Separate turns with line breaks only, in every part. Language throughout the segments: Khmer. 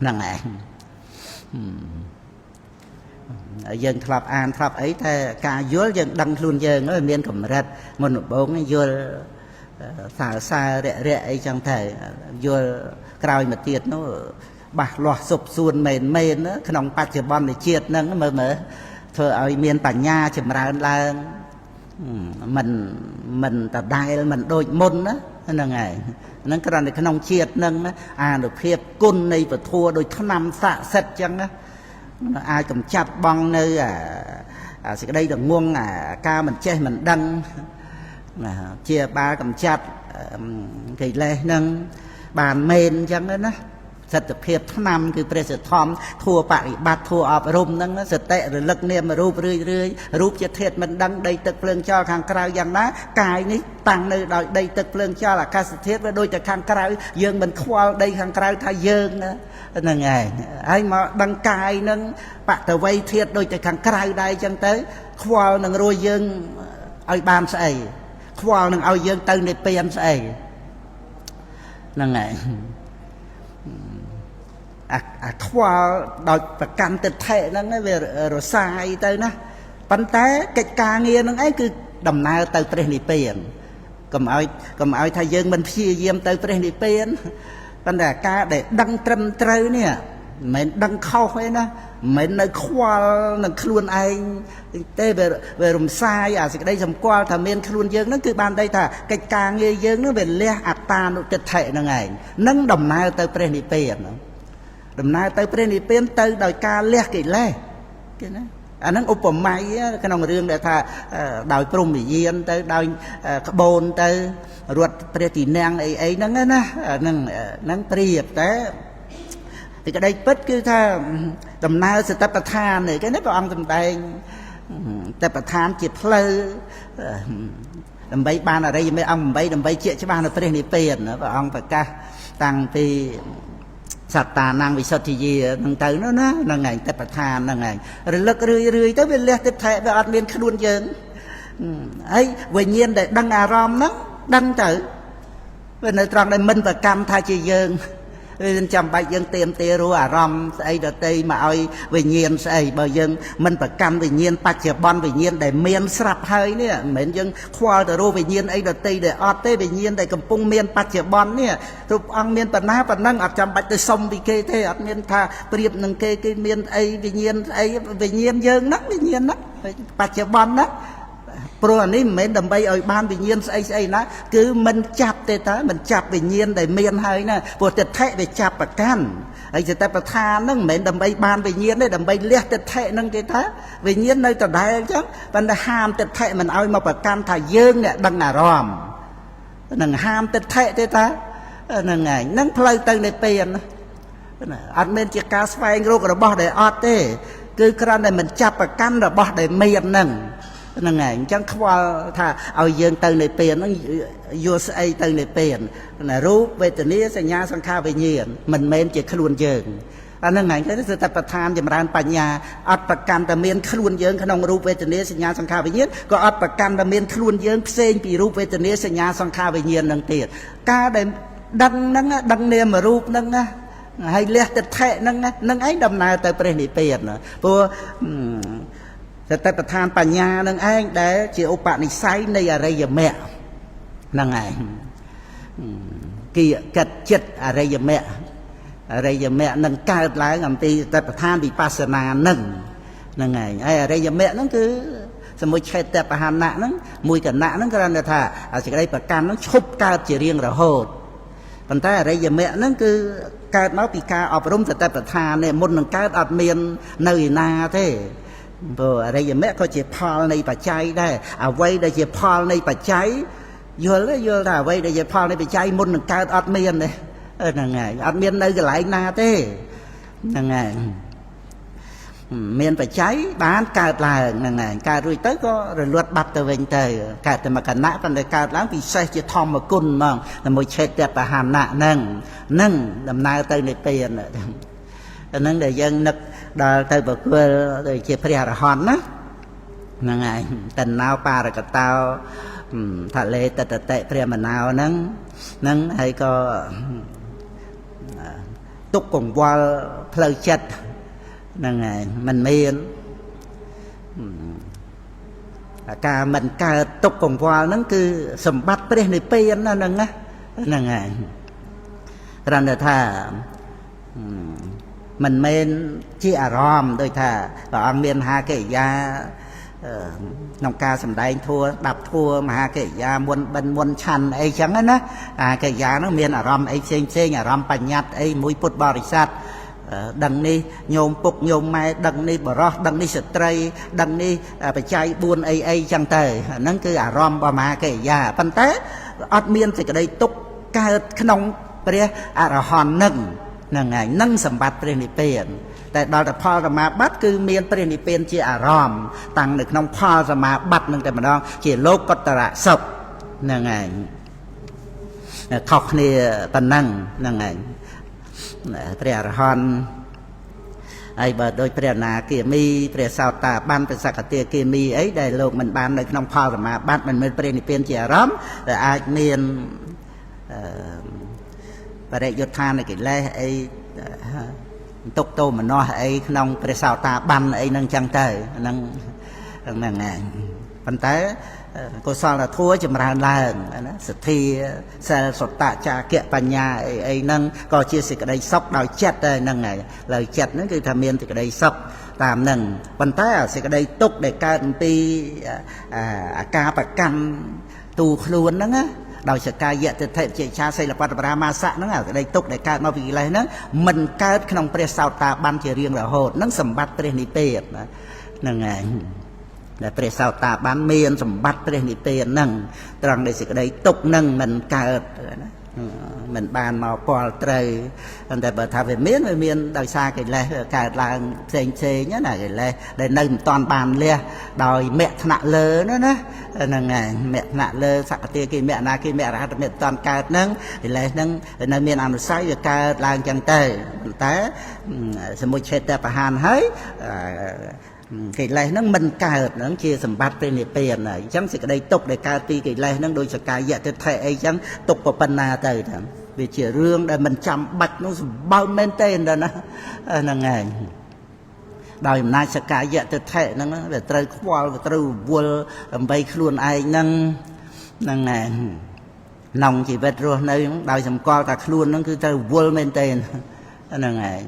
năng này dân thập an thập ấy thế cả dối dân đăng luôn dân nó miền cầm rệt một bốn dối xả xa rẽ rẽ ấy chẳng thể dối cào mà tiệt nó bạc loạt sụp xuôn mền mền nó cái nòng bạc chở bom để chiết nâng nó mở thưa ở miền bản nha chậm ra là mình tập đai mình đôi môn đó là ngày nó cái này cái nòng chiết nâng được hiệp côn này và thua đôi tháng năm xạ sệt chẳng á ai cầm chặt băng nơi sẽ đây được nguồn ca mình che mình đăng chia ba cầm chặt cái lê nâng bàn mền chẳng đó sật tập hiệp tháng nămคือประสิทธิ์ทอมทั่วปฏิบัติทั่วอบรมนั่นนะสติหรือลักเนี่ยมารูปเรื่อยๆรูปจะเทศมันดังได้ตึกเพลิงเจ้าข้างกลางอย่างนั้นกายนี้ตั้งในได้ตึกเพลิงเจ้าละคาสเทศไว้โดยจากข้างกลางยืงมันควาได้ข้างกลางทายยืงนะนั่นไงไอ้มาดังกายนั่งปะตะไวเทศโดยจากข้างกลางได้จังเต้ควานั่งรวยยืงเอาบานใส่ควานั่งเอายืงตื่นในเปลี่ยนใส่นั่นไงควาโดยประกันติดเทนั่นเวรสายเตยนะปัญหากิจการเงี้ยนั่นไอ้คือดำนาเตยประนิเปียนก็มาเอาทายยังมันพี่เยี่ยมเตยประนิเปียนปัญหาการเด็ดดังตรำเตยเนี่ยเหม็นดังเข้าไว้นะเหม็นในควาหนังคลุนไอเต้เวรมทรายสิ่งใดสมควรทำเมียนคลุนเยอะนั่นคือบานได้ท่ากิจการเงี้ยเยอะนั่นเป็นเลี้ยอัตตาหนุติดเทนั่นไงนั่งดำนาเตยประนิเปียนดำนาเตยประนิเปียนเตยโดยการเลี้ยกี่เล่อันนั้นอุปมาขนมเรื่องแต่ถ้าโดยปรุงมีเยียนเตยโดยขบวนเตยรวดเปรียตีนางไอ้นั่นนะนั่งเปรียบแต่thì cái đây bất cứ tha tầm nào sẽ tập than này cái nếp vào ông tầm đây tập than chỉ phơi đầm bay ban ở đây mấy ông bay đầm bay chuyện cho ban ở đây này tiền nữa và ông phải ca tăng thì sạch tà năng vì sao thì gì thằng tới nó ngày tập than là ngày rồi lực rưỡi tới bên lẹ tiếp thệ về ăn miên khôn dơn ấy về nhiên để đăng aram nó đăng tử bên này tròn đây minh và cam thay chỉ dơn nên chăm bạch dân tiêm tê rùa rом ấy đợt tây mà ơi về nhiên ấy bởi dân mình phải cam về nhiên bạch chở bon về nhiên để miên sập hơi nè mến dân khoa từ rô về nhiên ấy đợt tây để ọt tê về nhiên để cầm pung miên bạch chở bon nè rồi ăn miên phần ná phần năng ở chăm bạch tới sông vì kê thế ở miên tha priệp nâng kê cái miên ấy về nhiên dân nắc về nhiên nắc bạch chở bon nắc pro anh ấy mấy đầm bay ở ban vì nhiên ấy nó cứ mình chập tê ta mình chập vì nhiên để miên hơi nè vừa tết thệ để chập bạc can ấy chỉ ta bạc tha nâng mấy đầm bay ban vì nhiên đấy đầm bay liệt tết thệ nâng cái ta vì nhiên nơi tờ đại chứ ban đã ham tết thệ mình ao mà bạc can thà dương nè đằng ngà ròm nâng ham tết thệ tê ta nâng ngày nâng plei từ này tiền anh mình chỉ cá phai rô rồi bỏ để ọt tê cứ cái này mình chập bạc can rồi bỏ để miên nângนั่นไงจังควาถ้าเอาเยินเติมในเปลี่ยนต้องยูสไอเติมในเปลี่ยนนะรูปเวทนี้สัญญาสังขารวิญญาณมันเมนจะขลุ่นเยินอันนั้นไงก็คือแต่ประธานจำรานปัญญาอัดประกันแต่เมนขลุ่นเยินขนมรูปเวทนี้สัญญาสังขารวิญญาณก็อัดประกันแต่เมนขลุ่นเยินเส้นปีรูปเวทนี้สัญญาสังขารวิญญาณนั่งเตียดการได้ดังนั่งดังเนียมรูปนั่งนะให้เลี้ยติดแทะนั่งนะนั่งไอ้ดำนาแต่ประเด็นเปลี่ยนนะเพราะแต่ประธานปัญญานั่งเองได้เจ้าปนิสัยในอะไรอย่างแม่นั่งไงกี่กัดจิตอะไรอย่างแม่นั่งก้าวหลายงามตีแต่ประธานวิปัสสนานั่งไงไอ้อะไรอย่างแม่นั่นคือสมุทรชัยแต่ประหารหนักนั่งมวยกันหนักนั่งก็นั่นแหละท่าอาจจะได้ประกันนั่งชุบก้าวจะเรียงระโหดปัญหาอะไรอย่างแม่นั่นคือการมาปีกาอบรมแต่ประธานเนี่ยมุนนั่งก้าวอัดเมียนในนาเท่อะไรอย่างแม่ก็จะพอในปัจจัยได้เอาไว้ได้จะพอในปัจจัยโยนแล้วโยนได้ไว้ได้จะพอในปัจจัยมุนหนึ่งการอัดเมียนเลยนั่งไงอัดเมียนในก็ไหลนาเต้นั่งไงเมียนปัจจัยบ้านการลายนั่งไงการรุ่ยเต้ก็รุ่ยลวดบัตรตัวเองเตยการแต่มากันนะปันในการล้างปีเสจะทอมมากุนมองแต่มวยเช็ดแต่ประหารหน้านั่งดำนาเตยในเปลี่ยนนั่งเดี๋ยวยังนึกได้เตยบอกว่าเดี๋ยวเจ็บพยาหอนนะนั่งไงแต่นาวปลากับเตาทะเลแต่เตะเปรี้ยมันนาวนั่งให้ก็ ទុកកង្វល់ផ្លូវចិត្តហ្នឹងហើយមិនមានការមិនកើតទុកកង្វល់ហ្នឹងគឺសម្បត្តិព្រះនិព្វានហ្នឹងណាហ្នឹងហើយគ្រាន់តែថាមិនមែនជាអារម្មណ៍ដូចថាព្រះអង្គមានមហាកិរិយាក្នុងការសម្ដែងធัวដាប់ធัวមហាកិរិយាមុនបិណ្ឌមុនឆាន់អីចឹងណាអាកិរិយាហ្នឹងមានអារម្មណ៍អីផ្សេងផ្សេងអារម្មណ៍បញ្ញត្តិអីមួយពុទ្ធបរិស័ទដឹងនេះញោមពុកញោមម៉ែដឹងនេះបរោះដឹងនេះស្ត្រីដឹងនេះបច្ច័យ4អីចឹងទៅហ្នឹងគឺអារម្មណ៍របស់មហាកិរិយាប៉ុន្តែអត់មានសេចក្តីទុកកើតក្នុងព្រះអរហន្តនឹងហ្នឹងហើយនឹងសម្បត្តិព្រះនិព្វានតែដល់តែផលសមាបត្តិគឺមានព្រះនិព្វានជាអារម្មណ៍តាំងនៅក្នុងផលសមាបត្តិនឹងតែម្ដងជាលោកកតរៈសុខហ្នឹងហើយខុសគ្នាប៉ុណ្ណឹងហ្នឹងហើយព្រះអរហន្តហើយបើដូចព្រះអនាគាមីព្រះសោតាបានព្រះសក្កទាគាមីអីដែលលោកមិនបាននៅក្នុងផលសមាបត្តិមិនមែនព្រះនិព្វានជាអារម្មណ៍តែអាចមានបរិយុទ្ធានកិលេសអីទុកទោមនស្សអីក្នុងព្រះសោតាបានអីហ្នឹងចឹងទៅហ្នឹងហ្នឹងហើយប៉ុន្តែកុសលធម៌ចម្រើនឡើងណាសទ្ធាសិលសុតចាគៈបញ្ញាអីហ្នឹងក៏ជាសេចក្តីសុខដោយចិត្តដែរហ្នឹងហើយលើចិត្តហ្នឹងគឺថាមានសេចក្តីសុខតាមហ្នឹងប៉ុន្តែសេចក្តីទុក្ខដែលកើតអំពីអាការប្រកម្មទូខ្លួនហ្នឹងណាដោយសកាយៈទិដ្ឋិជាឆាសិលបត្តបរាមាសៈហ្នឹងសេចក្តីទុក្ខដែលកើតមកពីកិលេសហ្នឹងមិនកើតក្នុងព្រះសោតាបានជារៀងរហូតហ្នឹងសម្បត្តិព្រះនិព្វានហ្នឹងហើយដែលព្រះសោតាបានមានសម្បត្តិព្រះនិព្វានហ្នឹងត្រង់ដែលសេចក្តីទុក្ខហ្នឹងមិនកើតណាមិនបានមកពាល់ត្រូវតែបើថាវាមានដោយសារកិលេសកើតឡើងផ្សេងណាកិលេសដែលនៅមិនតាន់បានលះដោយមគ្គថ្នាក់លើណាហ្នឹងហើយមគ្គថ្នាក់លើសក្តិគេមគ្គអនាគេមគ្គអរហត្តមគ្គតាន់កើតហ្នឹងកិលេសហ្នឹងនៅមានអនុស័យវាកើតឡើងចឹងទៅប៉ុន្តែសមុច្ឆេតបហានហើយកិលេសហ្នឹងមិនកើតហ្នឹងជាសម្បត្តិព្រះនិព្វានហើយអញ្ចឹងសេចក្តីទុក្ខដែលកើតពីកិលេសហ្នឹងដោយសកាយៈទិដ្ឋិអីចឹងទុក្ខប៉ុណ្ណាទៅហ្នឹងវាជារឿងដែលមិនចាំបាច់នោះសម្បើមមែនទេណាហ្នឹងហើយដោយអំណាចសកាយៈទិដ្ឋិហ្នឹងវាត្រូវខ្វល់វាត្រូវវល់ដើម្បីខ្លួនឯងហ្នឹងហ្នឹងហើយក្នុងជីវិតរស់នៅដោយសម្គាល់តែខ្លួនហ្នឹងគឺត្រូវវល់មែនទេហ្នឹងហើយ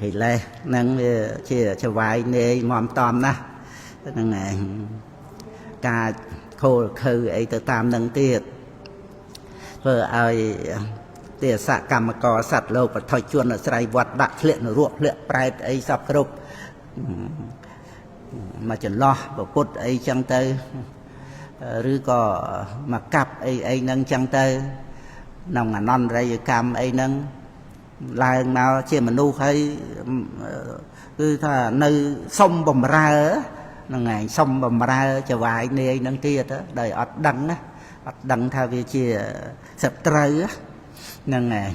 កិលេសហ្នឹងវាជាចវាយនេយមមតំណាស់ហ្នឹងឯងការខូលខើអីទៅតាមនឹងទៀតធ្វើឲ្យទេសកម្មករសត្វលោកបឋិជនអាស្រ័យវត្តដាក់ធ្លាក់នរកធ្លាក់ប្រែតអីសពគ្រប់មកចន្លោះពុទ្ធអីចឹងទៅឬក៏មកកាប់អីហ្នឹងចឹងទៅក្នុងអនន្តរិយកម្មអីហ្នឹងឡើងមកជាមនុស្សហើយគឺថានៅសុំបំរើហ្នឹងឯងសុំបំរើចវាយនាយហ្នឹងទៀតដោយអត់ដឹងណាអត់ដឹងថាវាជាសត្រូវហ្នឹងឯង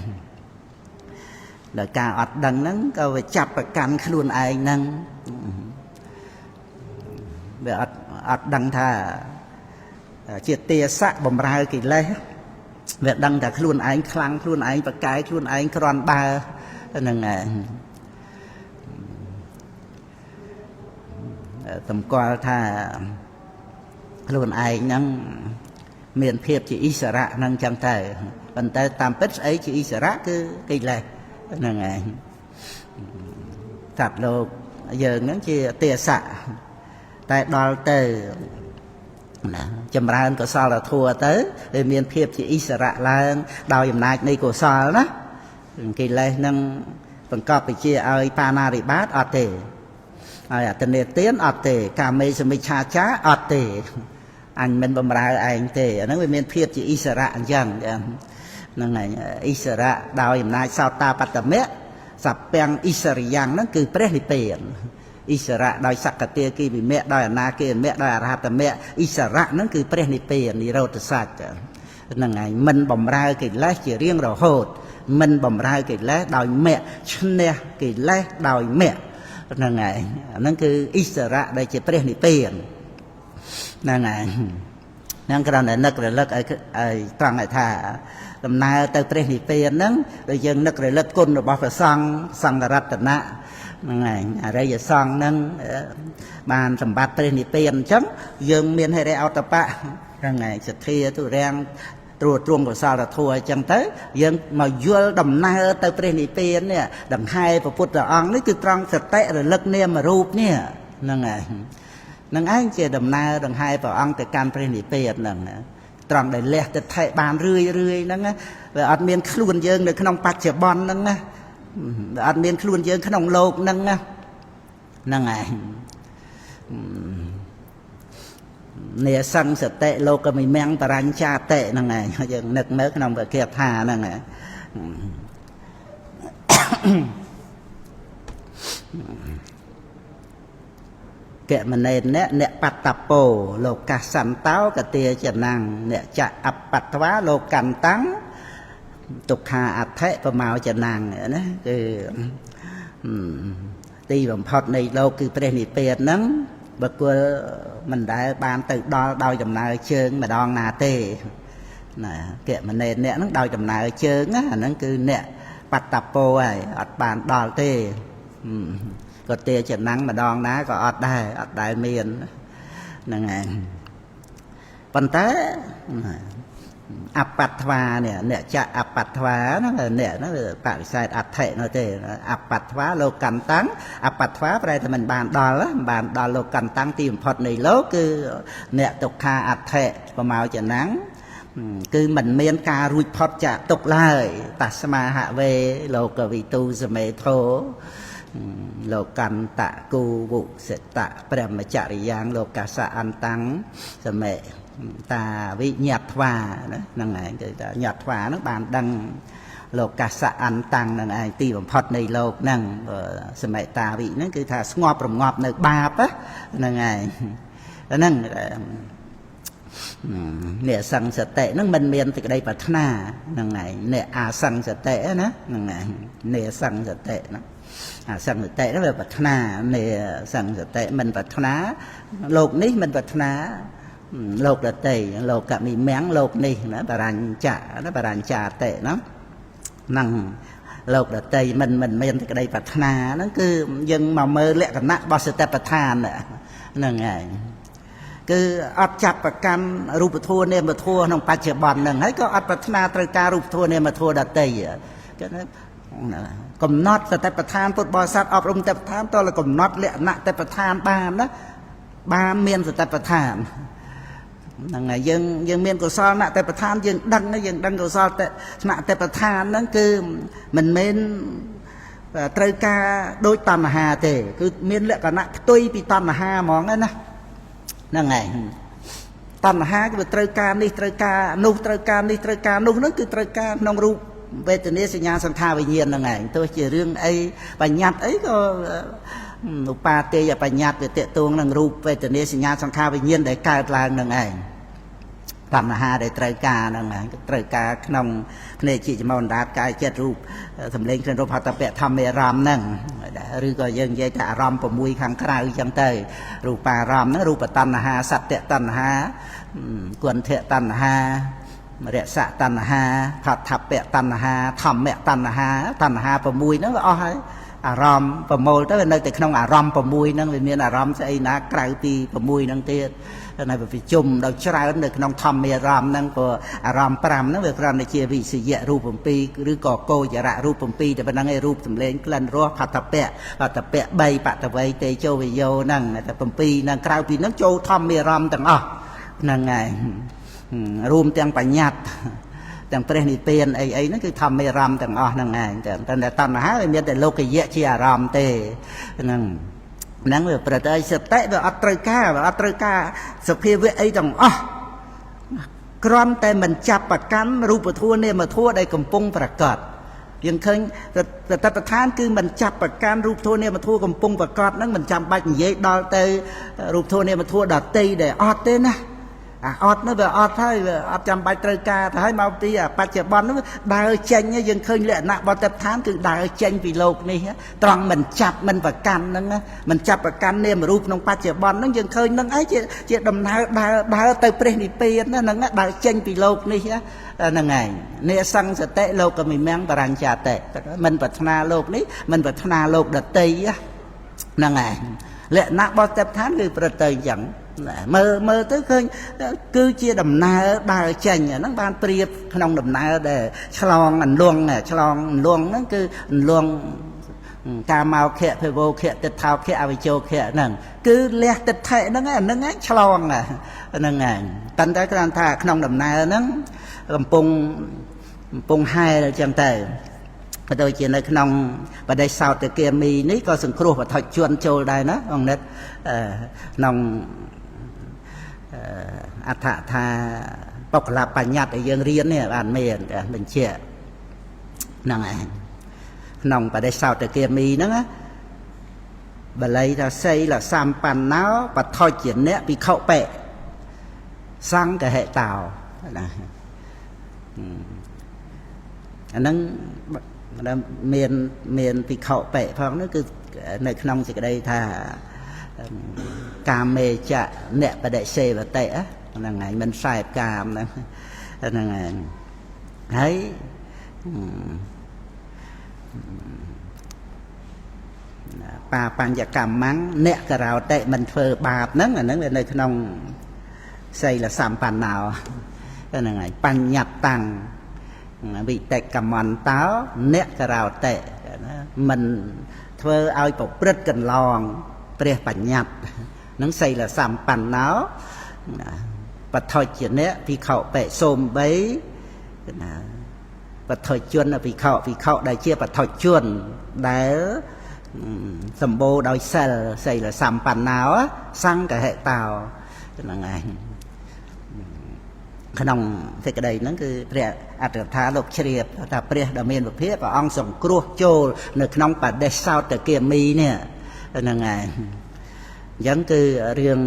ដោយការអត់ដឹងហ្នឹងក៏វាចាប់ប្រកាន់ខ្លួនឯងហ្នឹងវាអត់ដឹងថាជាទាសៈបំរើកិលេសវាដឹងតែខ្លួនឯងខ្លាំងខ្លួនឯងប្រកែកខ្លួនឯងគ្រាន់បើហ្នឹងឯងតម្កល់ថាខ្លួនឯងហ្នឹងមានភាពជាអិសរៈហ្នឹងចឹងទៅប៉ុន្តែតាមពិតស្អីជាអិសរៈគឺកិលេសហ្នឹងឯងសត្វលោកយើងហ្នឹងជាទាសៈតែដល់ទៅណាចម្រើនកុសលធម៌ទៅវាមានភាពជាអិសរៈឡើងដោយអំណាចនៃកុសលណាកិលេសនឹងបង្កប់វិជាឲ្យបាណារិបាតអត់ទេហើយអតនេទានអត់ទេកាមេសមិច្ឆាចាអត់ទេអញមិនបំរើឯងទេអាហ្នឹងវាមានភាពជាអិសរៈអញ្ចឹងហ្នឹងហើយអិសរៈដោយអំណាចសោតាបត្តមៈសពាំងអិសរិយ៉ាងហ្នឹងគឺព្រះនិព្វានអិសរៈដោយសក្កទាគិវិមៈដោយអនាគិវិមៈដោយអរហតមៈអិសរៈហ្នឹងគឺព្រះនិព្វាននិរោធសច្ចហ្នឹងហើយមិនបំរើកិលេសជារៀងរហូតមិនបំរើកិលេសដោយមគ្គឈ្នះកិលេសដោយមគ្គហ្នឹងហើយហ្នឹងគឺអិសរៈដែលជាព្រះនិព្វានហ្នឹងហើយហ្នឹងគ្រាន់តែនឹករលឹកឲ្យត្រង់ឲ្យថា ដំណើរទៅព្រះនិព្វានហ្នឹងដូចយើងនឹករលឹកគុណរបស់ព្រះសង្ឃសង្ឃរតនៈហ្នឹងឯងអរិយសង្ឃហ្នឹងបានសម្បត្តិព្រះនិព្វានអញ្ចឹងយើងមានហិរិអតបៈហ្នឹងឯងសទ្ធាទុរាំងត្រួតត្រងកុសលធម៌អញ្ចឹងទៅយើងមកយល់ដំណើរទៅព្រះនិព្វាននេះដង្ហែព្រះពុទ្ធអង្គនេះគឺត្រង់សតិរលឹកនាមរូបនេះហ្នឹងឯងនឹងឯងជាដំណើរដង្ហែព្រះអង្គទៅកាន់ព្រះនិព្វានហ្នឹងត្រង់ដែលលះទៅថែបានរឿយហ្នឹងវាអត់មានខ្លួនយើងនៅក្នុងបច្ចុប្បន្នហ្នឹងណាវាអត់មានខ្លួនយើងក្នុងលោកហ្នឹងណាហ្នឹងឯងនេសង្សតិលោកមិមង្គបរញ្ចាតិហ្នឹងឯងយើងនឹកមើលក្នុងវិគាថាហ្នឹងឯងកមនេនអ្នកបត្តពោលោកាសន្តោកទាចនាំងអ្នកចៈអបត្តវាលោកកន្តាំងទុក្ខាអដ្ឋិប្រមោចនាំងណាគឺទីបំផុតនៃលោកគឺព្រះនិព្វានហ្នឹងបុគ្គលមិនដែលបានទៅដល់ដោយដំណើរជើងម្ដងណាទេណាកមនេនអ្នកហ្នឹងដោយដំណើរជើងអាហ្នឹងគឺអ្នកបត្តពោហើយអត់បានដល់ទេក៏ទេចំណាំងម្ដងណាក៏អត់ដែលមានហ្នឹងឯងប៉ុន្តែអបត្តវានេះអ្នកចាក់អបត្តវាហ្នឹងអ្នកហ្នឹងបរិស័ទអដ្ឋិនោះទេអបត្តវាលោកកន្តាំងអបត្តវាប្រែថាមិនបានដល់លោកកន្តាំងទីបំផុតនៃលោកគឺអ្នកទុក្ខាអដ្ឋិប្រមោចនាំងគឺមិនមានការរួចផុតចាកទុក្ខឡើយតស្មាហវេលោកវិទូសមេធោលោកន្តៈគូវុសិតៈព្រះមច្ចរិយ៉ាងលោកកាសៈអន្តាំងសមេតាវិញ្ញាតវាណាហ្នឹងឯងគឺថាញាត់វាហ្នឹងបានដឹងលោកកាសៈអន្តាំងហ្នឹងឯងទីបំផុតនៃលោកហ្នឹងសមេតាវិហ្នឹងគឺថាស្ងប់រងាប់នៅបាបហ្នឹងឯងហ្នឹងអ្នកសង្សតិហ្នឹងមិនមានសេចក្តីប្រាថ្នាហ្នឹងឯងអ្នកអាសង្សតិណាហ្នឹងឯងអ្នកសង្សតិណាអាសង្សតិហ្នឹងវាប្រាថ្នាអ្នកសង្សតិមិនប្រាថ្នាលោកនេះមិនប្រាថ្នាលោកដតីលោកកមិមង្គលោកនេះណាបរញ្ចាណាបរញ្ចាតិណាហ្នឹងលោកដតីមិនមានសេចក្តីប្រាថ្នាហ្នឹងគឺយើងមកមើលលក្ខណៈរបស់សតិប្បដ្ឋានហ្នឹងហើយគឺអត់ចាប់ប្រកាន់រូបធម៌នាមធម៌ក្នុងបច្ចុប្បន្នហ្នឹងហើយក៏អត់ប្រាថ្នាត្រូវការរូបធម៌នាមធម៌ដតីគឺកំណត់សតិប្បដ្ឋានពុទ្ធបរិស័ទអប់រំសតិប្បដ្ឋានតើកំណត់លក្ខណៈសតិប្បដ្ឋានបានណាបានមានសតិប្បដ្ឋានហ្នឹងហើយយើងមានកុសលណៈសតិប្បដ្ឋានយើងដឹងកុសលណៈសតិប្បដ្ឋានហ្នឹងគឺមិនមែនត្រូវការដូចតណ្ហាទេគឺមានលក្ខណៈផ្ទុយពីតណ្ហាហ្មងណាហ្នឹងហើយតណ្ហាគឺត្រូវការនេះត្រូវការនោះត្រូវការនេះត្រូវការនោះហ្នឹងគឺត្រូវការក្នុងរូបវេទនាសញ្ញាសង្ខារវិញ្ញាណហ្នឹងឯងទោះជារឿងអីបញ្ញត្តិអីក៏ឧបាទេយបញ្ញត្តិវាតេតួងនឹងរូបវេទនាសញ្ញាសង្ខារវិញ្ញាណដែលកើតឡើងហ្នឹងឯងតណ្ហាដែលត្រូវការហ្នឹងឯងត្រូវការក្នុងភ្នែកជាចំណ្ដាតកាយចិត្តរូបសម្លេងគ្រឿងរូបហត្ថពៈធម្មអារម្មណ៍ហ្នឹងឬក៏យើងនិយាយថាអារម្មណ៍6ខាងក្រៅអញ្ចឹងទៅរូបារម្មណ៍ហ្នឹងរូបតណ្ហាសត្យតណ្ហាគន្ធៈតណ្ហារសៈតណ្ហាផដ្ឋពៈតណ្ហាធម្មៈតណ្ហាតណ្ហា6ហ្នឹងវាអស់ហើយអារម្មណ៍ប្រមូលទៅវានៅតែក្នុងអារម្មណ៍6ហ្នឹងវាមានអារម្មណ៍ស្អីណាក្រៅពី6ហ្នឹងទៀតនៅប្រជុំដល់ច្រើននៅក្នុងធម្មអារម្មណ៍ហ្នឹងក៏អារម្មណ៍5ហ្នឹងវាគ្រាន់តែជាវិសយៈរូប7ឬក៏កោចរៈរូប7តែប៉ុណ្្នឹងឯងរូបសម្លេងក្លិនរសផដ្ឋពៈ3បតវ័យទេជោវិយោហ្នឹងតែ7ហ្នឹងក្រៅពីហ្នឹងចូលធម្មអារម្មណ៍ទាំងអស់ហ្នឹងឯងរួមទាំងបញ្ញត្តិទាំងព្រះនិព្វានអីហ្នឹងគឺធម្មអារម្មណ៍ទាំងអស់ហ្នឹងឯងតែតណ្ហាវាមានតែលោកយៈជាអារម្មណ៍ទេហ្នឹងវាប្រតិសតិវាអត់ត្រូវការសភាវៈអីទាំងអស់គ្រាន់តែមិនចាប់ប្រកាន់រូបធម៌នាមធម៌ដែលកំពុងប្រកបយើងឃើញសតិប្បដ្ឋានគឺមិនចាប់ប្រកាន់រូបធម៌នាមធម៌កំពុងប្រកបហ្នឹងមិនចាំបាច់និយាយដល់ទៅរូបធម៌នាមធម៌ដតីដែលអត់ទេណា អត់នោះវាអត់ហើយវាអត់ចាំបាច់ត្រូវការទៅហើយមកពីបច្ចុប្បន្ននោះដើរចេញយើងឃើញលក្ខណៈបទដ្ឋានគឺដើរចេញពីលោកនេះត្រង់មិនចាប់មិនប្រកាន់ហ្នឹងមិនចាប់ប្រកាន់នាមរូបក្នុងបច្ចុប្បន្នហ្នឹងយើងឃើញហ្នឹងឯងជាដំណើរដើរទៅព្រះនិព្វានហ្នឹងដើរចេញពីលោកនេះហ្នឹងឯងនេសង្សតិលោកមិមੰបរញ្ចាតិមិនប្រាថ្នាលោកនេះមិនប្រាថ្នាលោកដតីហ្នឹងឯងលក្ខណៈបទដ្ឋានគឺប្រទៅអញ្ចឹងមើលទៅឃើញគឺជាដំណើរដើរចេញហ្នឹងបានប្រៀបក្នុងដំណើរដែលឆ្លងអន្លង់ហ្នឹងគឺអន្លង់កាមោខៈភវោខៈទិដ្ឋោខៈអវិជោខៈហ្នឹងគឺលះទិដ្ឋិហ្នឹងឯងឆ្លងហ្នឹងឯងប៉ុន្តែគ្រាន់ថាក្នុងដំណើរហ្នឹងកំពុងហែលអញ្ចឹងទៅបើដូចជានៅក្នុងបដិសោតគាមីនេះក៏សង្គ្រោះវត្ថុជនចូលដែរណាបងនិតក្នុងអដ្ឋថាបុគ្គលបញ្ញត្តិដែលយើងរៀននេះបានមានបញ្ជាក់ហ្នឹងឯងក្នុងបដិសោតគាមីហ្នឹងបាលីថាសីលសម្បណ្ណោបថុជាអ្នកភិក្ខុបេសង្ឃហេតោណាអាហ្នឹងមានភិក្ខុបេផងនោះគឺនៅក្នុងសេចក្តីថាកាមេចៈអ្នកបដិសេវតិហ្នឹងហើយមិនខ្សែកាមហ្នឹងហើយហើយបាបញ្ញកម្មੰអ្នកករោតិមិនធ្វើបាបហ្នឹងអាហ្នឹងវានៅក្នុងសីលសម្បណ្ណោហ្នឹងហើយបញ្ញត្តិតាំងវិតេកមន្តោអ្នកករោតិមិនធ្វើឲ្យប្រព្រឹត្តកន្លងព្រះបញ្ញត្តិនឹងសីលសម្បណ្ណោបថុជាអ្នកភិក្ខុបេសូមបីបថុជនភិក្ខុដែលជាបថុជនដែលសម្បូរដោយសិលសីលសម្បណ្ណោសង្ឃហេតោហ្នឹងឯងក្នុងសេចក្តីហ្នឹងគឺព្រះអត្តកថាលោកជ្រាបថាព្រះដ៏មានពភាព្រះអង្គសង្គ្រោះចូលនៅក្នុងបដិសោតគាមីនេះហ្នឹងឯងអញ្ចឹងគឺរឿង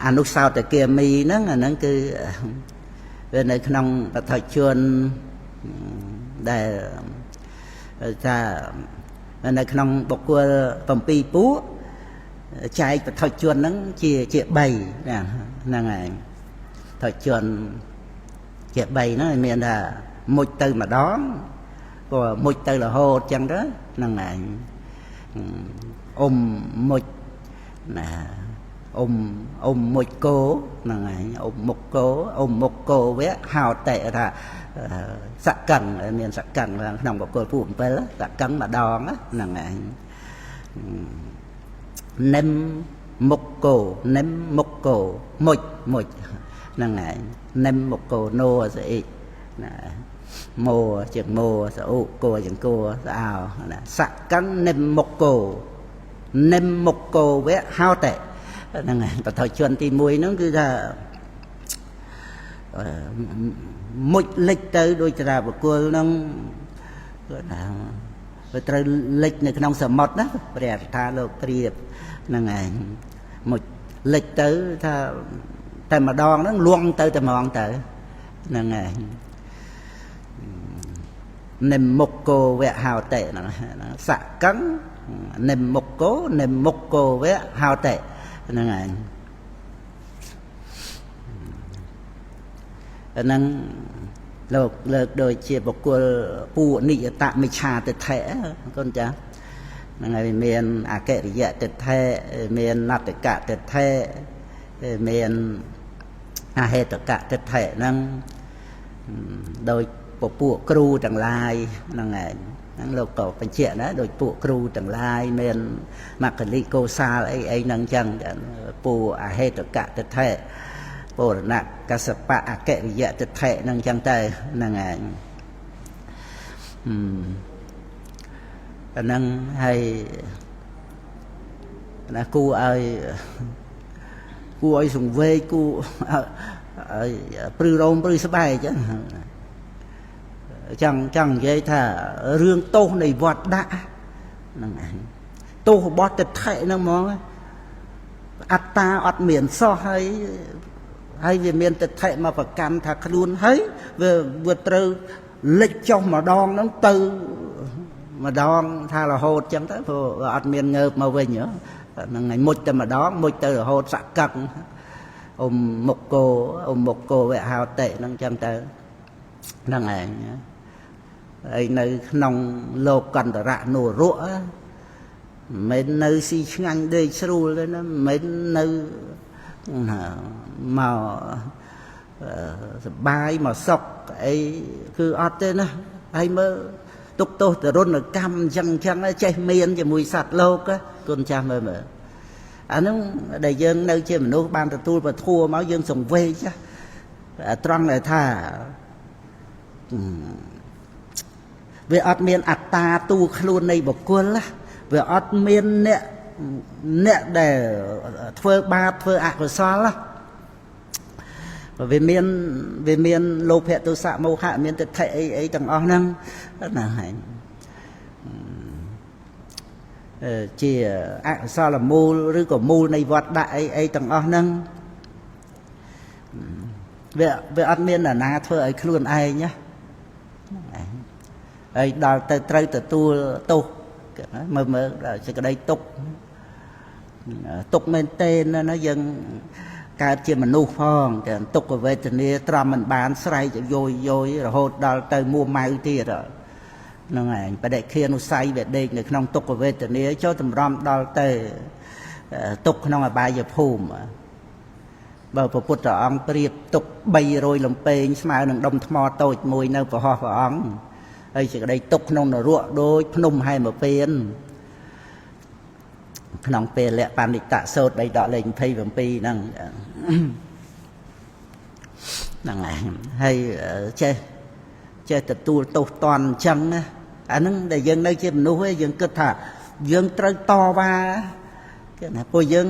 អនុសោតគាមីហ្នឹងអាហ្នឹងគឺវានៅក្នុងបទជនដែលថានៅក្នុងបុគ្គល7ពួកចែកបទជនហ្នឹងជា3ហ្នឹងឯងបទជនជា3ហ្នឹងមានថាមុជទៅម្ដងក៏មុជទៅរហូតចឹងទៅហ្នឹងឯងមុជណាមុជគោហ្នឹងឯងមុខគោមុខគោវៈហោតិថាសកឹងមានសកឹងក្នុងបុគ្គលពួក7សកឹងម្ដងហ្នឹងឯងនិមមុខគោនិមមុខគោមុជហ្នឹងឯងនិមមុខគោណូស្អិណាម៉ូជាងម៉ូសអ៊ូគោជាងគោស្អោណាសកឹងនិមមុខគោនិមមុខគោវៈហោតិហ្នឹងឯងបទជនទី1ហ្នឹងគឺថាមុជលិចទៅដូចតាបុគ្គលហ្នឹងគាត់ថាវាត្រូវលិចនៅក្នុងសមុទ្រណាព្រះអរថាលោកព្រាបហ្នឹងឯងមុជលិចទៅថាតែម្ដងហ្នឹងលងទៅតែហ្មងទៅហ្នឹងឯងនិមមុខគោវៈហោតិហ្នឹងសកឹងនិមមុខគោនិមមុខគោវៈហោតិហ្នឹងឯងអាហ្នឹងលោកលើកដូចជាបុគ្គលពួកនិយតមិច្ឆាទិដ្ឋិកូនចាហ្នឹងហើយមានអកិរិយទិដ្ឋិមាននត្តកទិដ្ឋិមានអហេតុកទិដ្ឋិហ្នឹងដោយពួកគ្រូទាំងឡាយហ្នឹងឯងហ្នឹងលោកក៏បញ្ជាក់ណាដោយពួកគ្រូទាំងឡាយមានមគ្គលិកោសាលអីហ្នឹងចឹងពួកអហេតុកទិដ្ឋិបរណកសបៈអកិរិយទិដ្ឋិហ្នឹងចឹងទៅហ្នឹងឯងអាហ្នឹងហើយណាគួរឲ្យសង្វេគគួរឲ្យព្រឺរោមព្រឺស្បែកចឹងចង់និយាយថារឿងទោសនៃវត្តដាក់ហ្នឹងឯងទោសរបស់ទិដ្ឋិហ្នឹងហ្មង អត្តាអត់មានសោះហើយវាមានទិដ្ឋិមកប្រកាន់ថាខ្លួនហើយវាត្រូវលេចចុះម្ដងហ្នឹងទៅម្ដងថារហូតចឹងទៅព្រោះអត់មានងើបមកវិញហ្នឹងហើយមុជតែម្ដងមុជទៅរហូតសកឹកអ៊ុំមុខគោវៈហោតិហ្នឹងចឹងទៅហ្នឹងឯងហើយនៅក្នុងលោកកន្តរៈនរៈមិននៅស៊ីឆ្ងាញ់ដេកស្រួលទេណាមិននៅមកសបាយមកសុកអីគឺអត់ទេណាហើយមើលទុកទោសទរណកម្មអញ្ចឹងចេះមានជាមួយសត្វលោកគុណចាស់មើលអានោះដែលយើងនៅជាមនុស្សបានទទួលពធัวមកយើងសង្វេគត្រង់ដែលថាវាអត់មានអត្តាទូខ្លួននៃបុគ្គលវាអត់មានអ្នកដែលធ្វើបាបធ្វើអកុសលវាមានលោភៈទោសៈមោហៈមានទិដ្ឋិអីទាំងអស់ហ្នឹងណាហើយជាអកុសលមូលឬក៏មូលនៃវត្តដាក់អីទាំងអស់ហ្នឹងវាអត់មានអ្នកណាធ្វើឲ្យខ្លួនឯងណាហើយដល់ទៅត្រូវទទួលទោសមើលសេចក្តីទុកមែនទេណាយើងកើតជាមនុស្សផងតែទុក្ខវេទនាទ្រាំមិនបានស្រែកយយរហូតដល់ទៅមួម៉ៅទៀតហ្នឹងឯងបដិឃានុស័យវាដេកនៅក្នុងទុក្ខវេទនាចូលតម្រាំដល់ទៅទុកក្នុងអបាយភូមិបើព្រះពុទ្ធអង្គប្រៀបទុក300លំពេងស្មើនឹងដុំថ្មតូចមួយនៅប្រហោះព្រះអង្គហើយសេចក្តីទុកក្នុងនរកដូចភ្នំហែមពៀនក្នុងពេលលក្ខបណ្ឌិតសូត្រ3ដកលេខ27ហ្នឹងហ្នឹងឯងហើយចេះទទួលទោសតន់អញ្ចឹងណាអាហ្នឹងដែលយើងនៅជាមនុស្សឯងយើងគិតថាយើងត្រូវតវ៉ាគេណាពួកយើង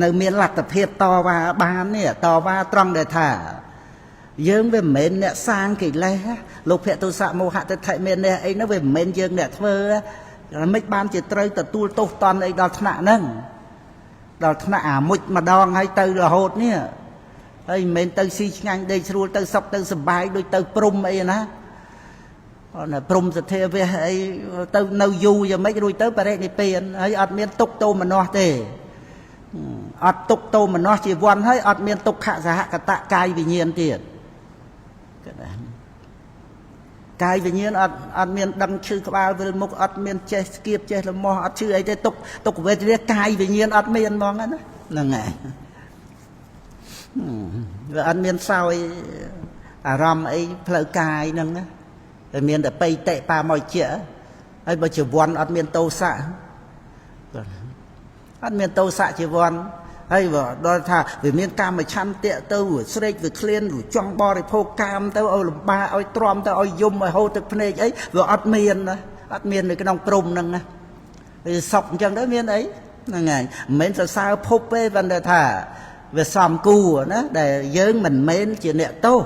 នៅមានលទ្ធភាពតវ៉ាបាននេះតវ៉ាត្រង់ដែលថាយើងវាមិនមែនអ្នកសាងកិលេសលោភៈទោសៈមោហៈទិដ្ឋិមាននេះអីនោះវាមិនមែនយើងអ្នកធ្វើមិនបានជាត្រូវទទួលទោសតន់អីដល់ថ្នាក់ហ្នឹងដល់ថ្នាក់អាមុចម្ដងហើយទៅរហូតនេះហើយមិនមែនទៅស៊ីឆ្ងាញ់ដេកស្រួលទៅសុខទៅសុបាយដូចទៅព្រំអីណាព្រំសទ្ធាវៈអីទៅនៅយូរយ៉ាងម៉េចរួចទៅបរិនិព្វានហើយអត់មានទុក្ខទោមនស្សទេអត់ទុក្ខទោមនស្សជីវ័នហើយអត់មានទុក្ខសហកតកាយវិញ្ញាណទៀតកាយវិញ្ញាណអត់មានដឹងឈឺក្បាលវិលមុខអត់មានចេះស្គៀបចេះលមាស់អត់ឈឺអីទេទុក្ខវេទនាកាយវិញ្ញាណអត់មានហ្មងណាហ្នឹងហើយវាអត់មានសោយអារម្មណ៍អីផ្លូវកាយហ្នឹងណាតែមានតែបៃតិបាមកជាហើយបើជីវ័នអត់មានទោសៈអត់មានទោសៈជីវ័នហើយដល់ថាវាមានកាមឆន្ទៈទៅស្រេកវាឃ្លានឬចង់បរិភោគកាមទៅឲ្យលំបាកឲ្យទ្រាំទៅឲ្យយំឲ្យហូរទឹកភ្នែកអីវាអត់មាននៅក្នុងព្រំហ្នឹងណាវាសក់អញ្ចឹងទៅមានអីហ្នឹងហើយមិនមែនសរសើរភពទេប៉ុន្តែថាវាសំគួរណាដែលយើងមិនមែនជាអ្នកទោស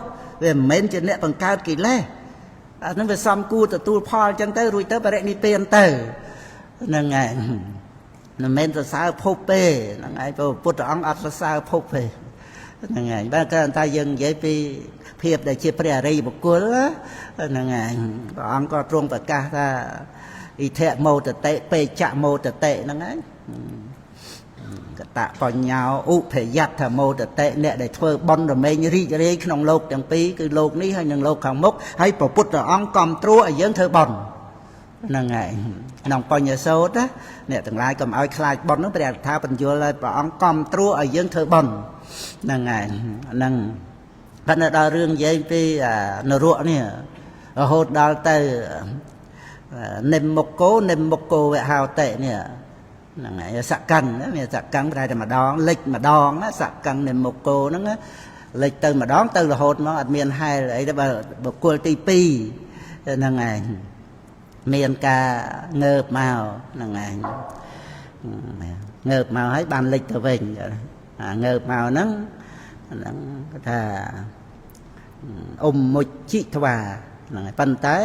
វាមិនមែនជាអ្នកបង្កើតកិលេសអាហ្នឹងវាសំគួរទទួលផលអញ្ចឹងទៅរួចទៅបរិនិព្វានទៅហ្នឹងហើយមិនមែនសរសើរភពទេហ្នឹងហើយព្រះពុទ្ធអង្គអត់សរសើរភពទេហ្នឹងហើយបើគាត់ថាយើងនិយាយពីភាពដែលជាព្រះអរិយបុគ្គលហ្នឹងហើយព្រះអង្គក៏ទ្រង់ប្រកាសថាអ៊ីធៈមោទតិពេចៈមោទតិហ្នឹងហើយកតបញ្ញោឧភយត្ថមោទតិអ្នកដែលធ្វើបុណ្យរមែងរីករាយក្នុងលោកទាំងពីរគឺលោកនេះហើយនិងលោកខាងមុខហើយព្រះពុទ្ធអង្គគាំទ្រឲ្យយើងធ្វើបុណ្យហ្នឹងហើយក្នុងបញ្ញសោតអ្នកទាំងឡាយកុំឲ្យខ្លាចបុណ្យនោះព្រះអថាបញ្យល់ឲ្យព្រះអង្គគាំទ្រឲ្យយើងធ្វើបុណ្យហ្នឹងហើយហ្នឹងប៉ុន្តែដល់រឿងនិយាយពីនរកនេះរហូតដល់ទៅនិមុខគោវៈហោតិនេះហ្នឹងហើយសកੰមានសកੰប្រែតែម្ដងលេចម្ដងសកੰនិមុខគោហ្នឹងលេចទៅម្ដងទៅរហូតមកអត់មានហែលអីទេបើបុគ្គលទី2ហ្នឹងហើយមានការងើបមកហ្នឹងឯងងើបមកហើយបានលេចទៅវិញងើបមកហ្នឹងគាត់ថាអ៊ុំមុជិធ្វាហ្នឹងហើយប៉ុន្តែ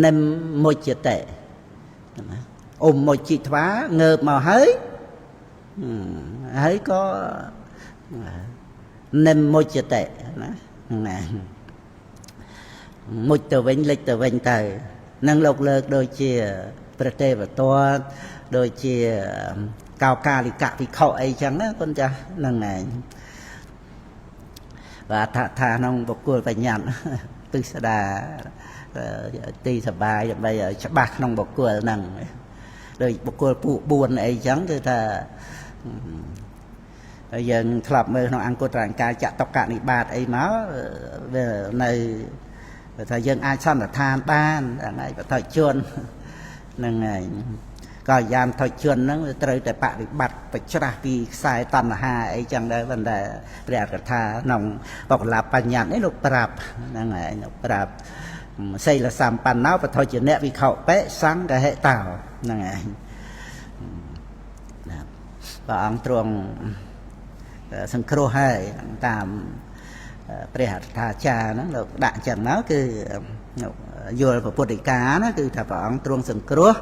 និមមុជតិអ៊ុំមុជិធ្វាងើបមកហើយ ហើយក៏និមមុជតិណាមុជទៅវិញលេចទៅវិញទៅនឹងលោកលើកដូចជាព្រះទេវទត្តដូចជាកោកាលិកៈភិក្ខុអីចឹងណាគុណចាស់ហ្នឹងឯងបាទថាក្នុងបុគ្គលបញ្ញត្តិពិស្ដាទីសបាយដើម្បីឲ្យច្បាស់ក្នុងបុគ្គលហ្នឹងដូចបុគ្គលពួក4អីចឹងគឺថាយើងធ្លាប់មើលក្នុងអង្គត្រកាយចតុកនិបាតអីមកវានៅថាយើងអាចសន្និដ្ឋានបានហ្នឹងឯងបទជនហ្នឹងឯងក៏យ៉ាងថុជនហ្នឹងត្រូវតែបប្រតិបត្តិបច្ច្រាស់ពីខ្សែតណ្ហាអីចឹងដែរប៉ុន្តែព្រះកថាក្នុងបកលបញ្ញត្តិនេះលោកប្រាប់ហ្នឹងឯងលោកប្រាប់សីលសម្បណ្ណោបទជនៈវិខោបេសង្ឃហេតោហ្នឹងឯងព្រះអង្គទ្រង់សង្គ្រោះហើយតាមព្រះអត្ថាចារ្យហ្នឹងលោកដាក់ចឹងមកគឺយល់ពុទ្ធិកាណាគឺថាព្រះអង្គទ្រង់សង្គ្រោះ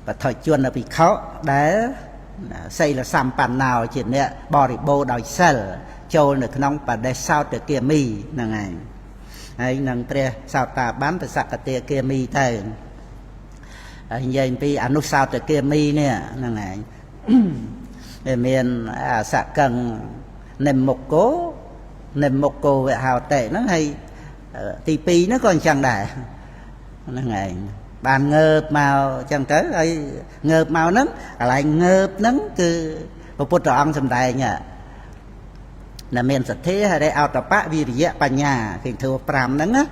បទជនភិក្ខុដែលសីលសម្បណ្ណោជាអ្នកបរិបូរដោយសិលចូលនៅក្នុងបដិសោតគាមីហ្នឹងឯងហើយនឹងព្រះសោតាបានប្រសក្តិគាមីទៅហើយនិយាយពីអនុសោតគាមីនេះហ្នឹងឯងវាមានសកឹងនិមមុគោវហោតិហ្នឹងហើយទី2ហ្នឹងក៏អញ្ចឹងដែរហ្នឹងឯងបានងើបមកអញ្ចឹងទៅហើយងើបមកហ្នឹងកន្លែងងើបហ្នឹងគឺព្រះពុទ្ធអង្គសម្ដែងណាមានសទ្ធាហរិអោតបៈវិរិយៈបញ្ញាគេធ្វើ5ហ្នឹងណា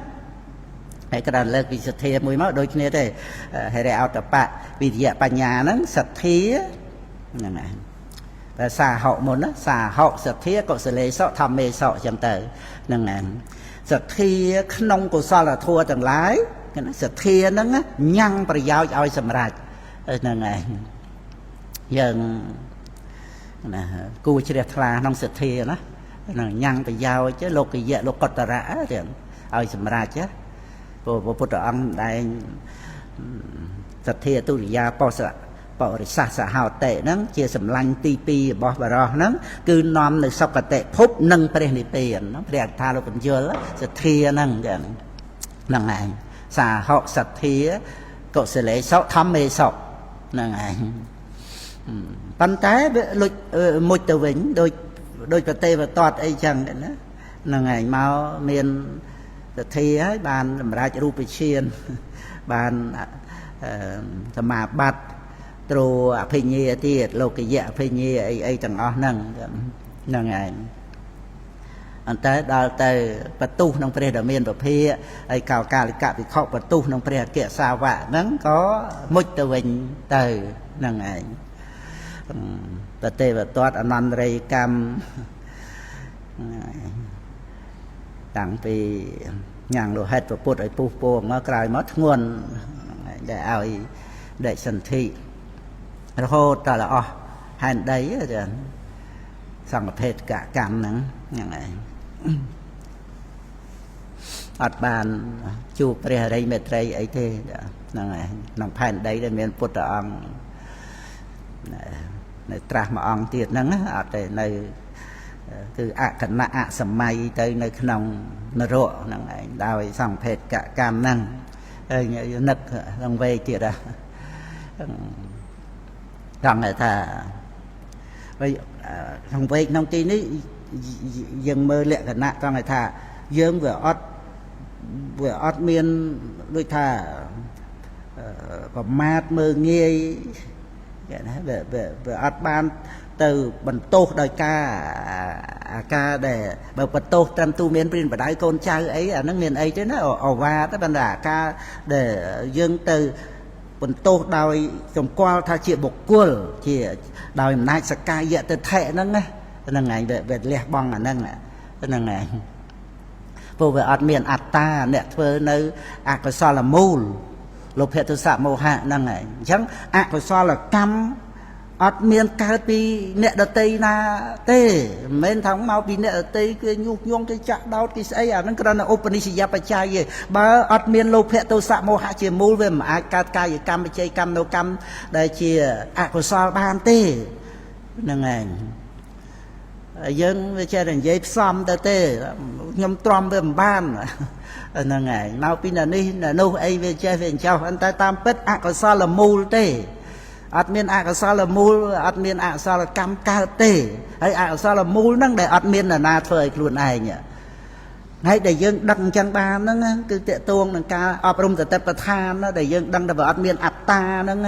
ហើយក៏លើកពីសទ្ធាមួយមកដូចគ្នាទេហរិអោតបៈវិរិយៈបញ្ញាហ្នឹងសទ្ធាហ្នឹងឯងតែសាហុមុនណាសាហុសទ្ធាកុសលេសធម្មេសអញ្ចឹងទៅហ្នឹងឯងសទ្ធាក្នុងកុសលធម៌ទាំងឡាយសទ្ធាហ្នឹងញ៉ាំងប្រយោជន៍ឲ្យសម្រេចហ្នឹងឯងយើងណាគួរជ្រះថ្លាក្នុងសទ្ធាណាហ្នឹងញ៉ាំងប្រយោជន៍លោកយៈលោកកតរៈទៀតឲ្យសម្រេចព្រះពុទ្ធអង្គដែងសទ្ធាទុរិយាបរិសាសហោតិហ្នឹងជាសម្លាញ់ទី2របស់បរោះហ្នឹងគឺនាំនៅសុគតិភពនិងព្រះនិព្វានព្រះអត្ថាលោកបញ្យល់សទ្ធាហ្នឹងចឹងហ្នឹងឯងសាហុសទ្ធាកុសលេសធម្មេសហ្នឹងឯងប៉ុន្តែវាលុចមុជទៅវិញដូចប្រទេវតតអីចឹងណាហ្នឹងឯងមកមានសទ្ធាហើយបានសម្រេចរូបឈានបានសមាបត្តិទ្រអភិញ្ញាទៀតលោកយៈអភិញ្ញាអីទាំងអស់ហ្នឹងហ្នឹងឯងអន្តែដល់ទៅបន្ទុះក្នុងព្រះដ៏មានពភាហើយកោកាលិកៈភិក្ខុបន្ទុះក្នុងព្រះអគ្គសាវកហ្នឹងក៏មុជទៅវិញទៅហ្នឹងឯងប្រទេវតតអនន្តរិយកម្មតាំងពីញ៉ាំងលោហិតប្រពុតឲ្យពុះពោមកក្រោយមកធ្ងន់ដែលឲ្យដេកសន្ធិរហូតដល់អស់ហែនដីចឹងសង្ឃភេទកកម្មហ្នឹងហ្នឹងឯងអត់បានជួបព្រះរិយមេត្រីអីទេហ្នឹងឯងក្នុងផែនដីដែលមានពុទ្ធអង្គនៅត្រាស់មួយអង្គទៀតហ្នឹងអត់ទេនៅគឺអគណៈអសម័យទៅនៅក្នុងនរកហ្នឹងឯងដោយសង្ឃភេទកកម្មហ្នឹងហើយនឹកឡើងវែកទៀតចង់ថាក្នុងវែកក្នុងទីនេះយើងមើលលក្ខណៈចង់ថាយើងវាអត់មានដូចថាប្រមាថមើលងាយគេណាវាអត់បានទៅបន្ទោសដោយការដែលបើបន្ទោសត្រឹមទូមានព្រានបដៅកូនចៅអីអាហ្នឹងមានអីទេណាអវាទប៉ុន្តែអាការដែលយើងទៅបន្ទោសដោយសម្គាល់ថាជាបុគ្គលជាដោយអំណាចសកាយៈទិដ្ឋិហ្នឹងណាហ្នឹងឯងវាលះបង់អាហ្នឹងហ្នឹងឯងព្រោះវាអត់មានអត្តាអ្នកធ្វើនៅអកុសលមូលលោភៈទោសៈមោហៈហ្នឹងឯងអញ្ចឹងអកុសលកម្ម អត់មានកើតពីអ្នកដតីណាទេមិនមែនថាមកពីអ្នកដតីគេញុះញង់គេចាក់ដោតគេស្អីអាហ្នឹងគ្រាន់តែឧបនិស្សយបច្ច័យទេបើអត់មានលោភៈទោសៈមោហៈជាមូលវាមិនអាចកើតកាយកម្មវិច័យកម្មនៅកម្មដែលជាអកុសលបានទេហ្នឹងឯងយើងវាចេះតែនិយាយផ្សំទៅទេខ្ញុំទ្រាំវាមិនបានហ្នឹងឯងមកពីនេះនោះអីវាចេះវាអញ្ចោះតែតាមពិតអកុសលមូលទេអត់មានអកុសលមូលអត់មានអកុសលកម្មកើតទេហើយអកុសលមូលហ្នឹងដែលអត់មាននរណាធ្វើឲ្យខ្លួនឯងហើយដែលយើងដឹងអញ្ចឹងបានហ្នឹងគឺតេតួងនឹងការអប់រំសតិប្បដ្ឋានដែលយើងដឹងថាវាអត់មានអត្តាហ្នឹង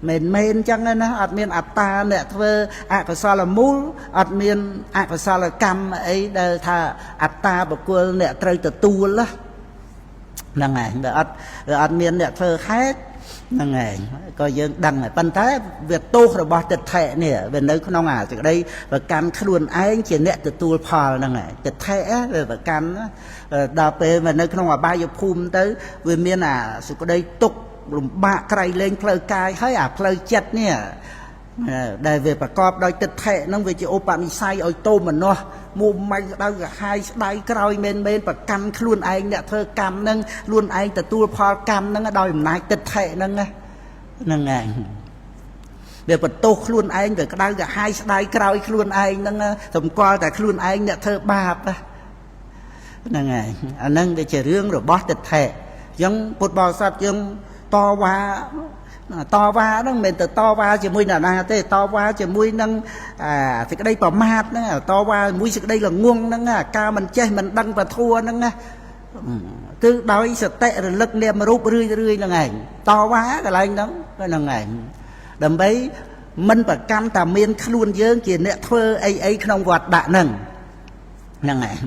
មិនមែនអញ្ចឹងណាអត់មានអត្តាអ្នកធ្វើអកុសលមូលអត់មានអកុសលកម្មអីដែលថាអត្តាបុគ្គលអ្នកត្រូវទទួលហ្នឹងហើយវាអត់មានអ្នកធ្វើហេតុហ្នឹងឯងក៏យើងដឹងហើយប៉ុន្តែវាទោសរបស់ទិដ្ឋិនេះវានៅក្នុងអាសេចក្តីប្រកាន់ខ្លួនឯងជាអ្នកទទួលផលហ្នឹងឯងទិដ្ឋិវាប្រកាន់ដល់ពេលមកនៅក្នុងអបាយភូមិទៅវាមានអាសេចក្តីទុក្ខលំបាកក្រៃលែងផ្លូវកាយហើយអាផ្លូវចិត្តនេះដែលវាប្រកបដោយទិដ្ឋិហ្នឹងវាជាឧបនិស្ស័យឲ្យតោមនោះមុំមិនដៅកាហាយស្ដាយក្រោយមែនប្រកាន់ខ្លួនឯងអ្នកធ្វើកម្មហ្នឹងខ្លួនឯងទទួលផលកម្មហ្នឹងដោយអំណាចទិដ្ឋិហ្នឹងហ្នឹងឯងវាបន្ទោសខ្លួនឯងវាក្តៅកាហាយស្ដាយក្រោយខ្លួនឯងហ្នឹងសម្គាល់តែខ្លួនឯងអ្នកធ្វើបាបហ្នឹងឯងអាហ្នឹងវាជារឿងរបស់ទិដ្ឋិអញ្ចឹងពុទ្ធបរិស័ទយើងតវ៉ាហ្នឹងមិនមែនទៅតវ៉ាជាមួយអ្នកណាទេតវ៉ាជាមួយនឹងសេចក្តីប្រមាទហ្នឹងតវ៉ាជាមួយសេចក្តីល្ងងហ្នឹងការមិនចេះមិនដឹងពធហ្នឹងណាគឺដោយសតិរលឹកនាមរូបរឿយហ្នឹងឯងតវ៉ាកន្លែងហ្នឹងឯងដើម្បីមិនប្រកាន់តែមានខ្លួនយើងជាអ្នកធ្វើអីក្នុងវត្តដាក់ហ្នឹងឯង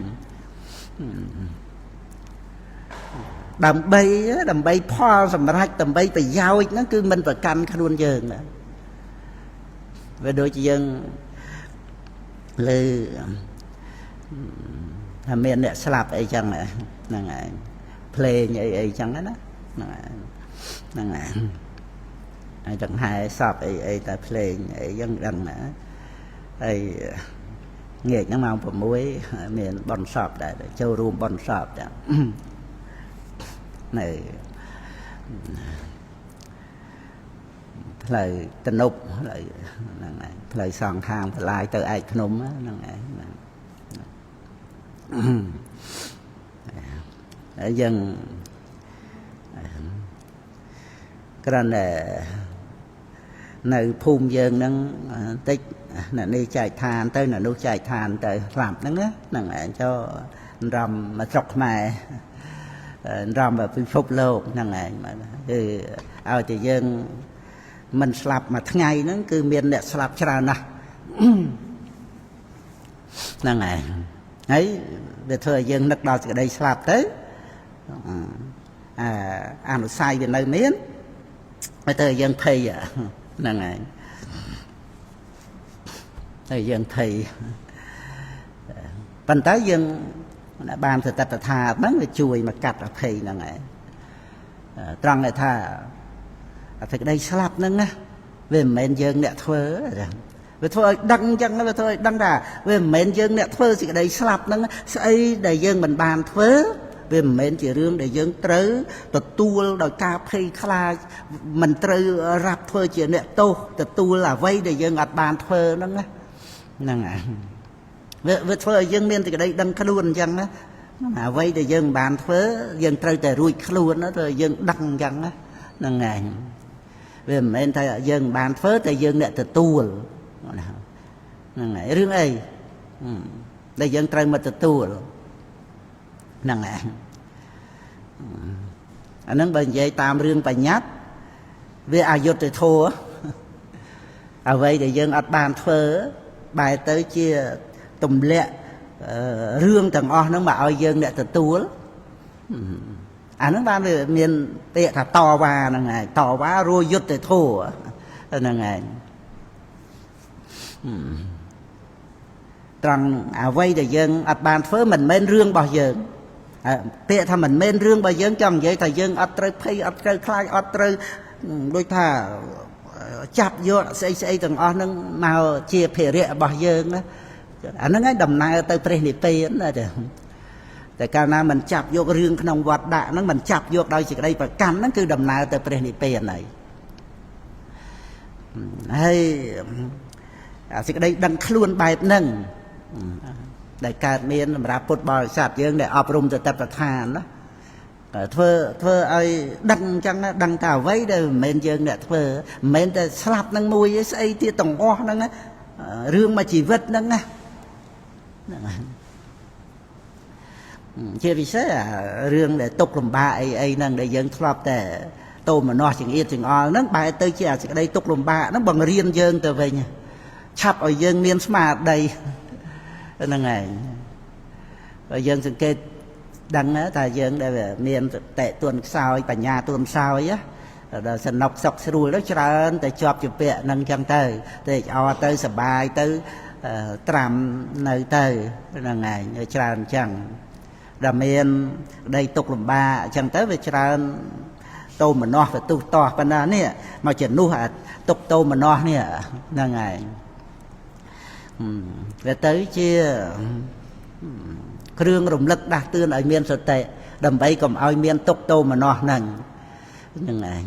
ដើម្បីផលសម្រាប់ដើម្បីប្រយោជន៍ហ្នឹងគឺមិនប្រកាន់ខ្លួនយើងវាដូចជាយើងលើថាមានអ្នកស្លាប់អីចឹងហ្នឹងឯងភ្លេងអីចឹងណាហ្នឹងឯងហើយចង្ហែសពអីតែភ្លេងអីចឹងដឹងណាហើយងាកហ្នឹងម៉ោង6មានបន់សពដែរចូលរួមបន់សពចឹងនៅផ្លូវតនុបហ្នឹងឯងផ្លូវសងខាងបន្លាយទៅឯកភ្នំហ្នឹងឯងហើយយើងគ្រាន់តែនៅភូមិយើងហ្នឹងតិចអ្នកនេះចែកឋានទៅអ្នកនោះចែកឋានទៅស្លាប់ហ្នឹងណាហ្នឹងឯងចូលរំមកស្រុកខ្មែររំពិភពលោកហ្នឹងឯងគឺឲ្យតែយើងមិនស្លាប់មួយថ្ងៃហ្នឹងគឺមានអ្នកស្លាប់ច្រើនណាស់ហ្នឹងឯងហើយវាធ្វើឲ្យយើងនឹកដល់សេចក្តីស្លាប់ទៅអនុស័យវានៅមានហើយទៅយើងភ័យហ្នឹងឯងទៅយើងភ័យប៉ុន្តែយើងបានសតិប្បដ្ឋានហ្នឹងវាជួយមកកាត់អភ័យហ្នឹងឯងត្រង់ថាសេចក្តីស្លាប់ហ្នឹងណាវាមិនមែនយើងអ្នកធ្វើវាធ្វើឲ្យដឹងអញ្ចឹងវាធ្វើឲ្យដឹងថាវាមិនមែនយើងអ្នកធ្វើសេចក្តីស្លាប់ហ្នឹងស្អីដែលយើងមិនបានធ្វើវាមិនមែនជារឿងដែលយើងត្រូវទទួលដោយការភ័យខ្លាចមិនត្រូវរាប់ធ្វើជាអ្នកទោសទទួលអ្វីដែលយើងអត់បានធ្វើហ្នឹងណាហ្នឹងហើយវាធ្វើឲ្យយើងមានសេចក្តីដឹងខ្លួនអញ្ចឹងណាអ្វីដែលយើងមិនបានធ្វើយើងត្រូវតែរួចខ្លួនណាទៅយើងដឹងអញ្ចឹងណាហ្នឹងឯងវាមិនមែនថាយើងមិនបានធ្វើតែយើងអ្នកទទួលហ្នឹងហើយរឿងអីដែលយើងត្រូវមកទទួលហ្នឹងឯងអាហ្នឹងបើនិយាយតាមរឿងបញ្ញត្តិវាអយុត្តិធម៌អ្វីដែលយើងអត់បានធ្វើបែរទៅជាទម្លាក់រឿងទាំងអស់ហ្នឹងមកឲ្យយើងអ្នកទទួលអាហ្នឹងបានវាមានពាក្យថាតវ៉ាហ្នឹងឯងតវ៉ារួយុត្តិធម៌ហ្នឹងឯងត្រង់អ្វីដែលយើងអត់បានធ្វើមិនមែនរឿងរបស់យើងពាក្យថាមិនមែនរឿងរបស់យើងចង់និយាយថាយើងអត់ត្រូវភ័យអត់ត្រូវខ្លាចអត់ត្រូវដូចថា chạp vô xây từng on nâng màu chia phê rịa bỏ dương anh nói đầm này tới pre nị pê đóแต่การนั้นมันจับยกเรื่องขนมวัดด่านั้นมันจับยกได้สิ่งใดประกันนั่นคือดำนาแต่ประเด็นเป็นไหนให้สิ่งใดดังคล้วนใบนั่งได้การเมียนรับพุทธบริษัทยังได้อบรมแต่ประธานนะเธอไอ้ดังจังดังกล่าวไว้ได้เมียนยังเนี่ยเธอเมียนแต่สลับนั่งมวยไอ้ที่ต้องอ้อนั่งนะเรื่องมาชีวิตนั่งนะเชื่อพิเศษเรื่องđể tục lùm ba ấy năng để dân thọpแต่tô mà nó chừng yên chừng o nó bài tới chia chừng đây tục lùm ba nó bằng riêng dân từ về nhỉ chắp ở dân miền smart đây năng này ở dân chừng kê đăng á ta dân đây về miền tệ tuần sau bà nhà tuần sau ấy á rồi sân nọc sọc rồi đó cho để chọp chụp bẹ năng chân tới để o tới sờ bài tới tràm nơi tới năng này cho chẳng đầm miền đây tục làm ba chẳng tới về cho tô mà no phải tu to phần đó nè mà chỉ nu hạt tục tô mà no nè là ngày về tới chiaเครื่อง rùng lực đạt tương ở miền sột tệ đầm bay còn ao miền tục tô mà no nằng là ngày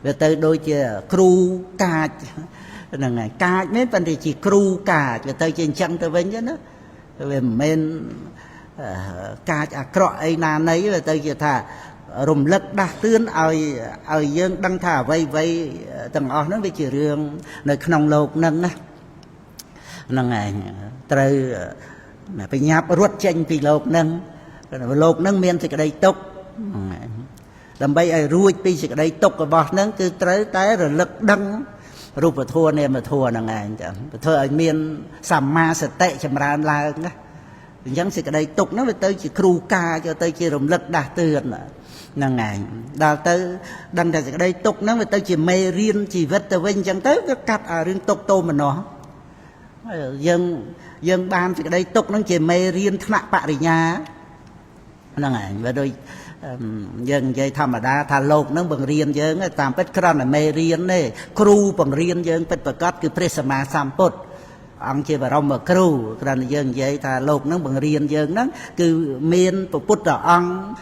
về tới đôi chia kru cà là ngày cà mấy vấn đề chỉ kru cà về tới trên chân tới với nhá về miền ca cọ ấy na nấy về tới giờ thà rùng lực đạt tương ở dương đăng thả vây tầng ở nó về chỉ riêng nơi khung lục nâng á nâng này từ phải nháp ruột chanh vì lục nâng miền thì cái đây tốc làm bây ai ruồi pi thì cái đây tốc cái bọt nâng cứ tới rồi lực đăng rụp và thua nè mà thua nâng này thưa ở miền sầm ma sệt tệ chầm ra là dân sự cái đây tục nó tới chỉ kru ca cho tới chỉ rùng lực đạt tường là ngày đào tới đăng cái đây tục nó tới chỉ mê riêng chỉ vật từ bên chẳng tới cái cắt ở riêng tục tô mà nó dân ban cái đây tục nó chỉ mê riêng thạ bạ đi nhà là ngày và đôi dân dây thầm đa thà lột nó bằng riêng dân tạm bất kran là mê riêng này kru bằng riêng dân bất bật cắt cứ presama samput ông chỉ bảo mà kêu rằng dân vậy ta lột nó bằng riêng dân nó cứ miền bút ở ông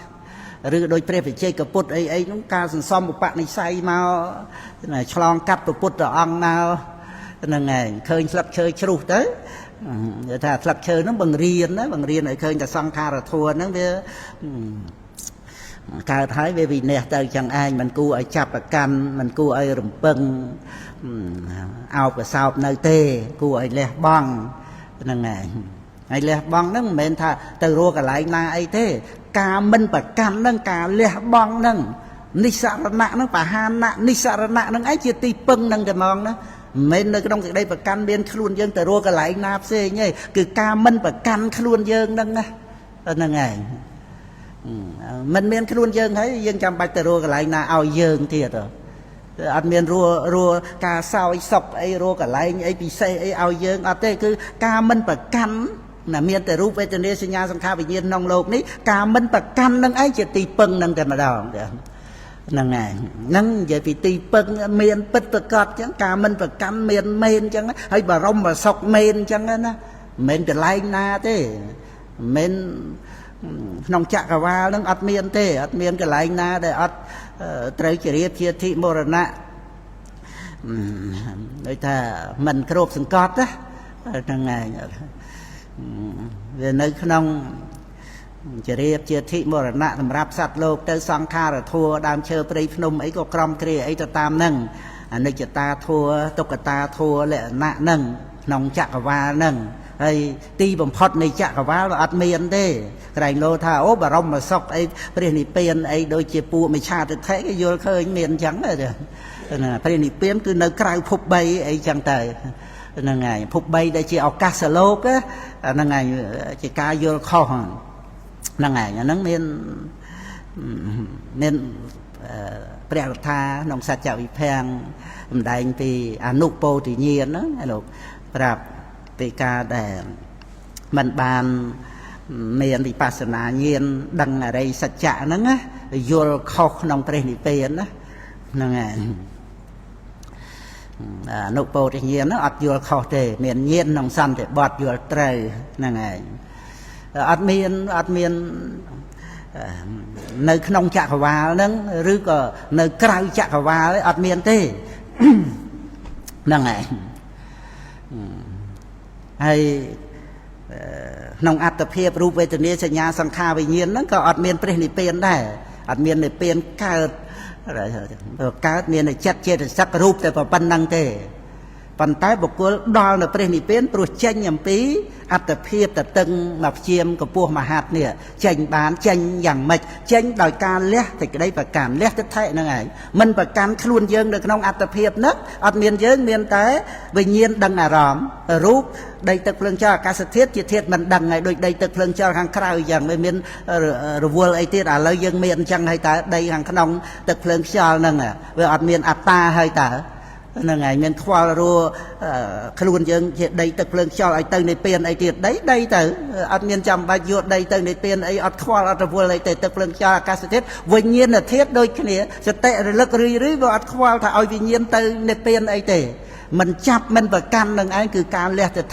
rồi đôi pre phải chơi cái bút ấy nó cao sần xóm một bạn này say mau này chlong cắt bút ở ông nào là ngày khơi sập chơi chru tới người ta sập chơi nó bằng riêng này khơi ta sang kha là thua nó về cao thái về vì nè tới chẳng ai mình cu ở chập ở căn mình cu ở rừng pưng ao cái sao nơi tê cu ở lẹ băng năng này lẹ băng nó mình tha từ rùa cả lại na ấy thế ca minh bạc căn nâng ca lẹ băng nâng nisarana nâng bà han nạ nisarana nâng ấy chia ti pưng nâng cái mong đó mình nơi cái đông cái đây bạc căn biên luôn dân từ rùa cả lại na xê nhé cứ ca minh bạc căn luôn dân nâng á nâng này mình miền luôn dân thấy dân trong bạch rùa cái lại na ao dân thiệt rồi anh miền rùa cà sao ấy sọc ấy rùa cả lại ấy bị xe ấy ao dân ở đây cứ ca minh bạc căn là miền từ rùa về từ đây sinh nhà sang kha bị nhiên nông lộc ní ca minh bạc căn nâng ấy chỉ tì pưng nâng cái mà đào nâng này nâng vậy vì tì pưng miền bích bạc cọt chẳng ca minh bạc căn miền men chẳng hay bà rong bà sọc men chẳng á miền từ lại na thế miền nông chạ cà va nâng ắt miền thế ắt miền cái lại na để ắt trời chỉ riêng chia thị mồ rần nạ người ta mình cướp sừng cọt á thằng này về nơi nông chỉ riêng chia thị mồ rần nạ làm ráp sạch lục tới sang kha rồi thua đam chơi prey phnom ấy có crom kia ấy ta tam nâng nơi chỉ ta thua tục ta thua lệ nạ nâng nông chạ cà va nâng hay ti bầm phật này chạ cả vá là ắt miền thế cái lô tha ố bà rong mà sọc ấy Philippines ấy đôi chia pu mày cha được thấy cái vô khơi miền trắng rồi nè Philippines cứ nơi cày phục bay ấy chẳng tới là ngày phục bay đây chỉ ở Casalok á là ngày chỉ ca vô kho là ngày nó nên bèo tha nông sản chợ bị phèn đại vì Anupo thì nhiên đó lục rạp vì ca để mình bàn miền thì pasana nhiên đăng ở đây sạch chạ nó á vô khóc nông Philippines đó là ngày អនុពោធិញ្ញាណហ្នឹងអត់យល់ខុសទេមានញាណក្នុងសន្តិបត្តិយល់ត្រូវហ្នឹងហើយអត់មាននៅក្នុងចក្រវាលហ្នឹងឬក៏នៅក្រៅចក្រវាលអត់មានទេហ្នឹងហើយហើយក្នុងអត្តភាពរូបវេទនាសញ្ញាសង្ខារវិញ្ញាណហ្នឹងក៏អត់មានព្រះនិព្វានដែរអត់មាននិព្វានកើតមានចិត្តចេតសិករូបតែប៉ុណ្្នឹងទេប៉ុន្តែបុគ្គលដល់នៅព្រះនិព្វានព្រោះចេញអំពីអត្តភាពតតឹងមកព្យាមកម្ពស់មហាតនេះចេញបានចេញយ៉ាងម៉េចចេញដោយការលះសេចក្តីប្រកាន់លះទិដ្ឋិហ្នឹងឯងមិនប្រកាន់ខ្លួនយើងនៅក្នុងអត្តភាពហ្នឹងអត់មានយើងមានតែវិញ្ញាណដឹងអារម្មណ៍រូបដីទឹកភ្លើងចោលអាកាសធាតុជាធាតុមិនដឹងហើយដូចដីទឹកភ្លើងចោលខាងក្រៅអញ្ចឹងមិនមានរវល់អីទៀតឥឡូវយើងមានអញ្ចឹងហើយតើដីខាងក្នុងទឹកភ្លើងខ្យល់ហ្នឹងវាអត់មានអត្តាហើយតើហ្នឹងហើយមានខ្វល់រួខ្លួនយើងជាដីទឹកភ្លើងខ្យល់ឲ្យទៅនិព្វានអីទៀតដីទៅអត់មានចាំបាច់យកដីទៅនិព្វានអីអត់ខ្វល់អត់រវល់អីទេទឹកភ្លើងខ្យល់អាកាសធាតុវិញ្ញាណធាតុដូចគ្នាសតិរលឹករឿយវាអត់ខ្វល់ថាឲ្យវិញ្ញាណទៅនិព្វានអីទេមិនចាប់មិនប្រកាន់នឹងឯងគឺការលះទិដ្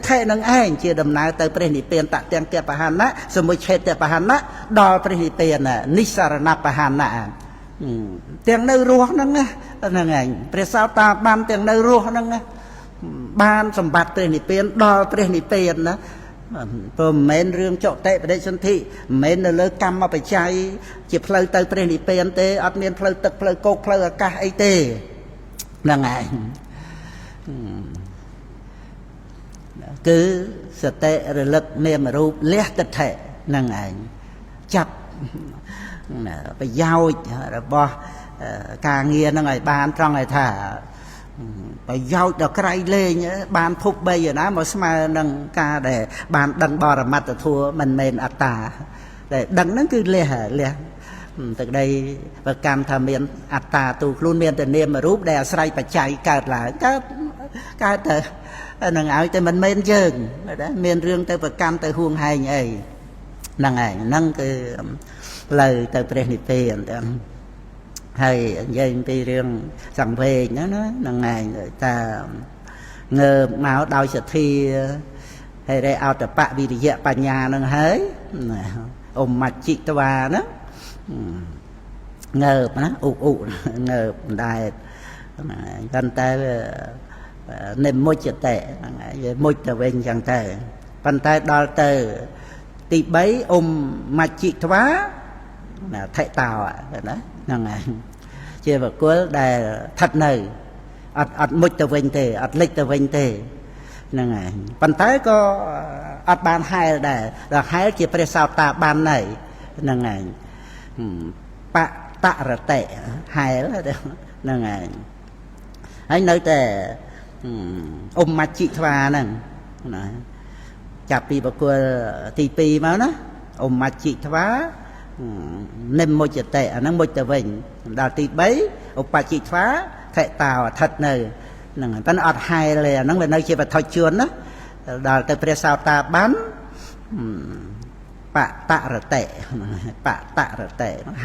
ឋិនឹងឯងជាដំណើរទៅព្រះនិព្វានតទាំងកបហនៈសមុឆេតបហនៈដល់ព្រះនិព្វាននិសរណបហនៈទាំងនៅរស់ហ្នឹងហ្នឹងឯងព្រះសោតាបានទាំងនៅរស់ហ្នឹងបានសម្បត្តិព្រះនិព្វានដល់ព្រះនិព្វានណាព្រោះមិនមែនរឿងចុតិបដិសន្ធិមិនមែននៅលើកម្មបច្ច័យជាផ្លូវទៅព្រះនិព្វានទេអត់មានផ្លូវទឹកផ្លូវគោកផ្លូវអាកាសអីទេហ្នឹងឯងគឺសតិរលឹកនាមរូបលះទិដ្ឋិហ្នឹងឯងចាប់ប្រយោជន៍របស់ការងារហ្នឹងឲ្យបានត្រង់ឲ្យថាប្រយោជន៍ដល់ក្រៃលែងបានភព3ណាមកស្មើនឹងការដែលបានដឹងបរមត្តធម៌មិនមែនអត្តាដែលដឹងហ្នឹងគឺលះទឹកដីប្រកាន់ថាមានអត្តាទូខ្លួនមានតែនាមរូបដែលអាស្រ័យបច្ច័យកើតឡើងកើតទៅនឹងឲ្យតែមិនមែនយើងមានរឿងទៅប្រកាន់ទៅហួងហែងអីហ្នឹងឯងហ្នឹងគឺផ្លូវទៅព្រះនិព្វានទាំងហើយនិយាយពីរឿងសង្វេគហ្នឹងណាហ្នឹងឯងថាងើបមកដោយសទ្ធាហើយរេអតបវិរិយៈបញ្ញាហ្នឹងហើយអមច្ចិតវាហ្នឹងងើបណាអ៊ុងើបមិនដែរប៉ុន្តែនិមុជតិហ្នឹងហើយមុជទៅវិញចឹងទៅប៉ុន្តែដល់ទៅទី3អមមច្ចិតវាថិតោណាហ្នឹងហើយជាបុគ្គលដែលស្ថិតនៅអត់មុជទៅវិញទេអត់លិចទៅវិញទេហ្នឹងហើយប៉ុន្តែក៏អត់បានហែលដែរដល់ហែលជាព្រះសោតាបានហើយហ្នឹងហើយបតរតិហែលហ្នឹងហើយនៅតែអមច្ចិធ្វាហ្នឹងណាចាប់ពីបុគ្គលទី2មកណាអមច្ចិធ្វានិមុជតិអាហ្នឹងមុជទៅវិញដល់ទី3ឧបច្ចិធ្វាថិតោអថិតនៅហ្នឹងហើយប៉ុន្តែអត់ហែលទេអាហ្នឹងវានៅជាបឋិជនណាដល់ទៅព្រះសោតាបានបតរតិ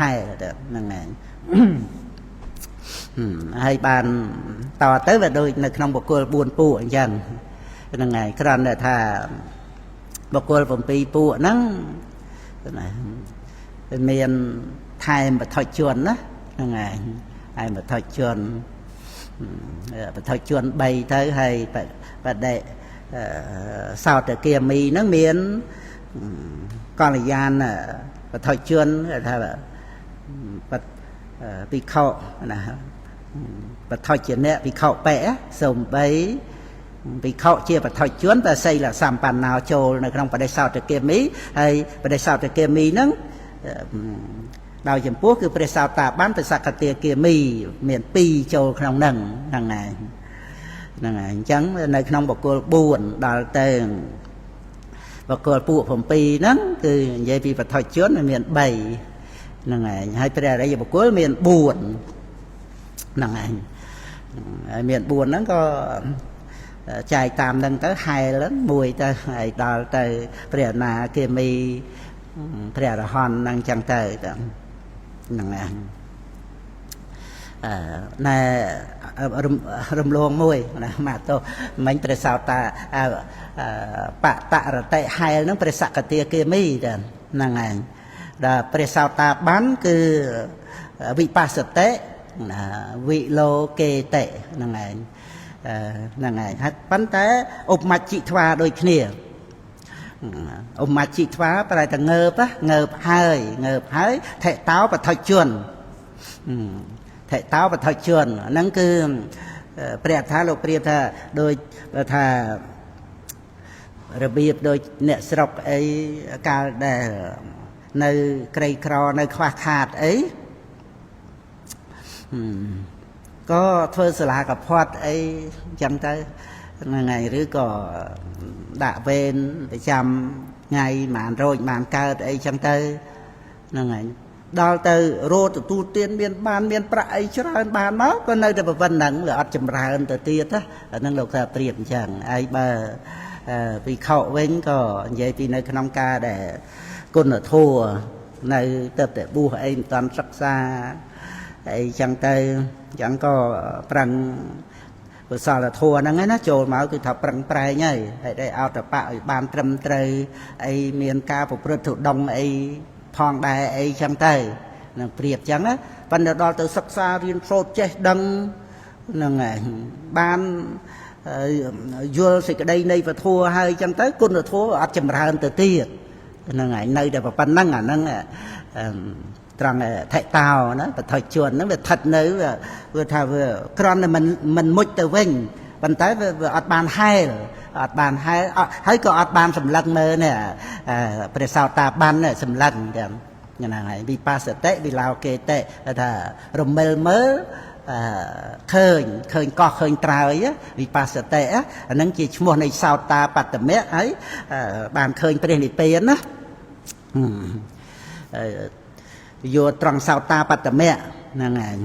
ហែលទៅហ្នឹងហើយហើយបានតទៅវាដូចនៅក្នុងបុគ្គល4ពួកអញ្ចឹងហ្នឹងហើយគ្រាន់តែថាបុគ្គល7ពួកហ្នឹងណាមានថែមបឋិជនណាហ្នឹងហើយហើយបឋិជន3ទៅហើយបដិសោតគាមីហ្នឹងមានកល្យានបឋិជនថាភិក្ខុណាបឋិជនៈភិក្ខុបេសំបីភិក្ខុជាបឋិជនតែសីលសម្បណ្ណោចូលនៅក្នុងបដិសោតគាមីហើយបដិសោតគាមីហ្នឹងដោយចំពោះគឺព្រះសោតាបានព្រះសក្តិគាមីមាន2ចូលក្នុងហ្នឹងហ្នឹងហើយអញ្ចឹងនៅក្នុងបុគ្គល4ដល់ទៅបុគ្គលពួក7ហ្នឹងគឺនិយាយពីបឋិជនមាន3ហ្នឹងហើយព្រះអរិយបុគ្គលមាន4ហ្នឹងហើយមាន4ហ្នឹងក៏ចែកតាមហ្នឹងទៅហែលមួយទៅហើយដល់ទៅព្រះអនាគាមីព្រះអរហន្តហ្នឹងចឹងទៅហ្នឹងណែ រំលងមួយណាមកទៅមិញព្រះសោតាបតរតិហែលហ្នឹងព្រះសកតាគាមីហ្នឹងឯងដល់ព្រះសោតាបានគឺវិបស្សតិវិលោកេតិហ្នឹងឯងហ្នឹងឯងហើយប៉ុន្តែឧបមជ្ឈិធ្វាដូចគ្នាឧបមជ្ឈិធ្វាប្រែតែងើបហើយថេតោបថុជនថេតោបថុជនហ្នឹងគឺព្រះថាលោកព្រាបថាដូចថារបៀបដូចអ្នកស្រុកអីកាលដែលនៅក្រីក្រនៅខ្វះខាតអីក៏ធ្វើសាលាកផាត់អីចឹងទៅហ្នឹងហើយឬក៏ដាក់វេនប្រចាំថ្ងៃបានរោចបានកើតអីចឹងទៅហ្នឹងហើយដល់ទៅរោទទួលទានមានប្រាក់អីច្រើនបានមកក៏នៅតែប៉ុណ្្នឹងវាអត់ចម្រើនទៅទៀតណាអាហ្នឹងលោកថាប្រៀបអញ្ចឹងហើយបើពីខោវិញក៏និយាយពីនៅក្នុងការដែលគុណធម៌នៅទៅតែបួសអីមិនតាន់សិក្សាអីចឹងទៅចឹងក៏ប្រឹងកុសលធម៌ហ្នឹងណាចូលមកគឺថាប្រឹងប្រែងហើយដែលអត់តបឲ្យបានត្រឹមត្រូវអីមានការប្រព្រឹត្តទុដងអីផងដែរអីចឹងទៅនឹងប្រៀបចឹងណាប៉ុន្តែដល់ទៅសិក្សារៀនសូត្រចេះដឹងហ្នឹងហើយបានយល់សេចក្តីនៃពធហើយចឹងទៅគុណធម៌អត់ចម្រើនទៅទៀតហ្នឹងហើយនៅតែប៉ុណ្្នឹងអាហ្នឹងត្រង់ថេតោណាបថុជនហ្នឹងវាស្ថិតនៅវាថាវាក្រំតែមិនមុជទៅវិញប៉ុន្តែវាអត់បានហែលហើយក៏អត់បានសម្លឹងមើលនេះព្រះសោតាបានសម្លឹងទាំងហ្នឹងហើយវិបស្សតិវិឡោកេតិថារមិលមើលឃើញកោះឃើញត្រើយវិបស្សតិអាហ្នឹងជាឈ្មោះនៃសោតាបត្តមៈហើយបានឃើញព្រះនិព្វានណាយកត្រង់សោតាបត្តមៈហ្នឹងហើយ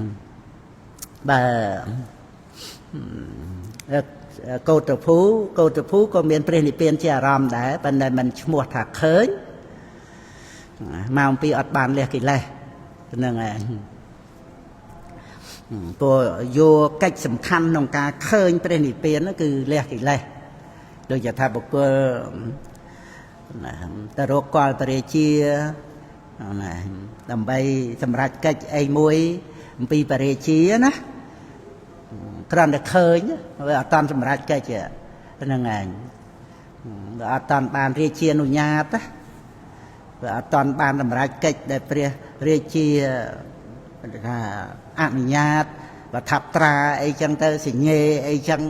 កោតភូក៏មានព្រះនិព្វានជាអារម្មណ៍ដែរប៉ុន្តែมันឈ្មោះថាឃើញមកអំពីអត់បានលះកិលេសហ្នឹងហើយព្រោះយកកិច្ចសំខាន់ក្នុងការឃើញព្រះនិព្វានគឺលះកិលេសដូចថាបុគ្គលទៅរកកលបរិជាដើម្បីសម្រេចកិច្ចអីមួយអំពីបរិជាណាគ្រាន់តែឃើញវាអត់តាន់សម្រេចកិច្ចហ្នឹងឯងវាអត់តាន់បានរាជាអនុញ្ញាតណាវាអត់តាន់បានសម្រេចកិច្ចដែលព្រះរាជាថាអនុញ្ញាតប្រថាប់ត្រាអីចឹងទៅសញ្ញេអីចឹង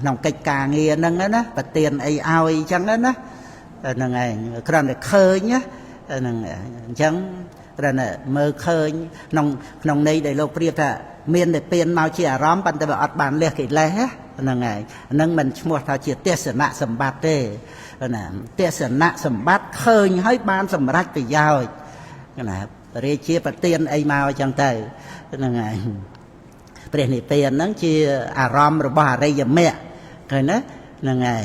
ក្នុងកិច្ចការងារហ្នឹងណាប្រទានអីឲ្យចឹងណាហ្នឹងឯងគ្រាន់តែឃើញណាហ្នឹងអញ្ចឹងគ្រាន់តែមើលឃើញក្នុងន័យដែលលោកប្រៀបថាមានតែពៀនមកជាអារម្មណ៍ប៉ុន្តែវាអត់បានលះកិលេសហ្នឹងហើយហ្នឹងមិនឈ្មោះថាជាទេសនៈសម្បត្តិទេណាទេសនៈសម្បត្តិឃើញហើយបានសម្រេចប្រយោជន៍ណារាជាប្រទានអីមកអញ្ចឹងទៅហ្នឹងហើយព្រះនិព្វានហ្នឹងជាអារម្មណ៍របស់អរិយមគ្គឃើញណាហ្នឹងហើយ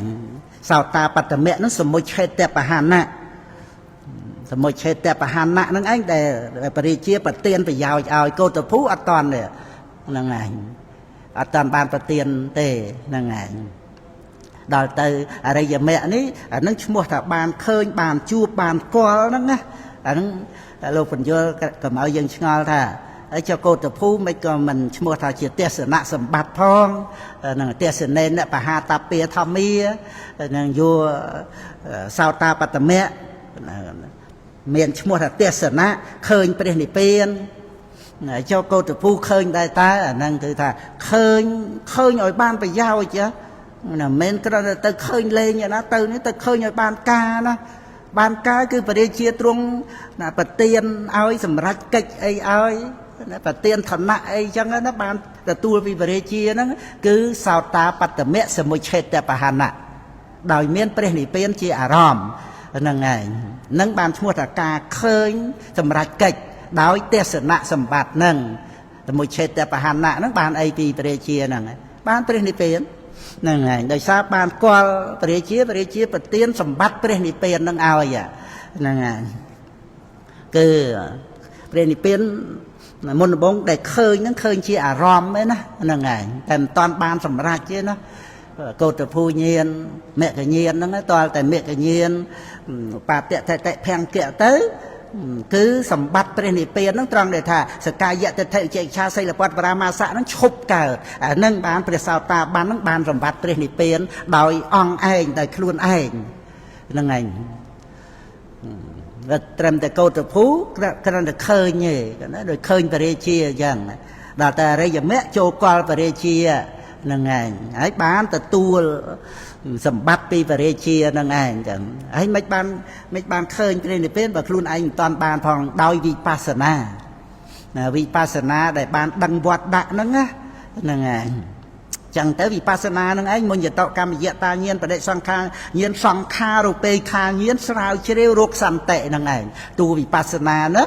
សោតាបត្តមគ្គហ្នឹងសមុច្ឆេតបហានៈសមុច្ឆេតបហានៈហ្នឹងឯងដែលព្រះរាជាប្រទានប្រយោជន៍ឲ្យកោតភូអត់តាន់ទេហ្នឹងឯងអត់តាន់បានប្រទានទេហ្នឹងឯងដល់ទៅអរិយមគ្គនេះអានឹងឈ្មោះថាបានឃើញបានជួបបានស្គាល់ហ្នឹងណាអានឹងលោកបញ្យល់កុំឲ្យយើងឆ្ងល់ថាហើយចុះកោតភូមិនក៏មិនឈ្មោះថាជាទេសនៈសម្បត្តិផងនឹងទេសនេនបហាតាពាធម្មានឹងយោសោតាបត្តមៈមានឈ្មោះថាទេសនៈឃើញព្រះនិព្វានចុះកោតភូឃើញដែរតើអាហ្នឹងគឺថាឃើញឲ្យបានប្រយោជន៍ណាមិនមែនគ្រាន់តែទៅឃើញលេងណាទៅនេះទៅឃើញឲ្យបានការណាបានការគឺបរិជាទ្រង់ប្រទានឲ្យសម្រេចកិច្ចអីឲ្យប្រទានឋានៈអីចឹងណាបានទទួលពីបរិជាហ្នឹងគឺសោតាបត្តមៈសមុច្ឆេតបហានៈដោយមានព្រះនិព្វានជាអារម្មណ៍ហ្នឹងឯងនឹងបានឈ្មោះថាការឃើញសម្រេចកិច្ចដោយទេសនៈសម្បត្តិហ្នឹងសមុច្ឆេតបហានៈហ្នឹងបានអីពីបរិជាហ្នឹងបានព្រះនិព្វានហ្នឹងហើយដោយសារបានស្គាល់បរិជាប្រទានសម្បត្តិព្រះនិព្វាននឹងឲ្យហ្នឹងហើយគឺព្រះនិព្វាន មុនដំបូងដែលឃើញហ្នឹងឃើញជាអារម្មណ៍ឯណាហ្នឹងហើយតែមិនតាន់បានសម្រេចទេណាកោតភូញាណមគ្គញាណហ្នឹងតើតែមគ្គញាណបាតតិតិភង្គៈទៅគឺសម្បត្តិព្រះនិព្វានហ្នឹងត្រង់ដែលថាសកាយតិថិចេឆាសីលពតបរាមាសៈហ្នឹងឈប់កើតអាហ្នឹងបានព្រះសោតាបានហ្នឹងបានសម្បត្តិព្រះនិព្វានដោយអង្គឯងដោយខ្លួនឯងហ្នឹងឯងត្រឹមតែកោតភូគ្រាន់តែឃើញទេណាដូចឃើញបរិជាអញ្ចឹងដល់តែអរិយមគ្គចូលកលបរិជាហ្នឹងឯងហើយបានទទួលសម្បត្តិពីបរិជាហ្នឹងឯងចឹងហើយមិនបានឃើញព្រះនិព្វានបើខ្លួនឯងមិនតាន់បានផងដោយវិបស្សនាវិបស្សនាដែលបានដឹងវត្តដាក់ហ្នឹងណាហ្នឹងឯងចឹងទៅវិបស្សនានឹងឯងមុញតកម្មយតាញាណបដិសង្ខារញាណសង្ខាររូបេខាញាណស្រាវជ្រាវរកសន្តិនឹងឯងតួវិបស្សនានោះ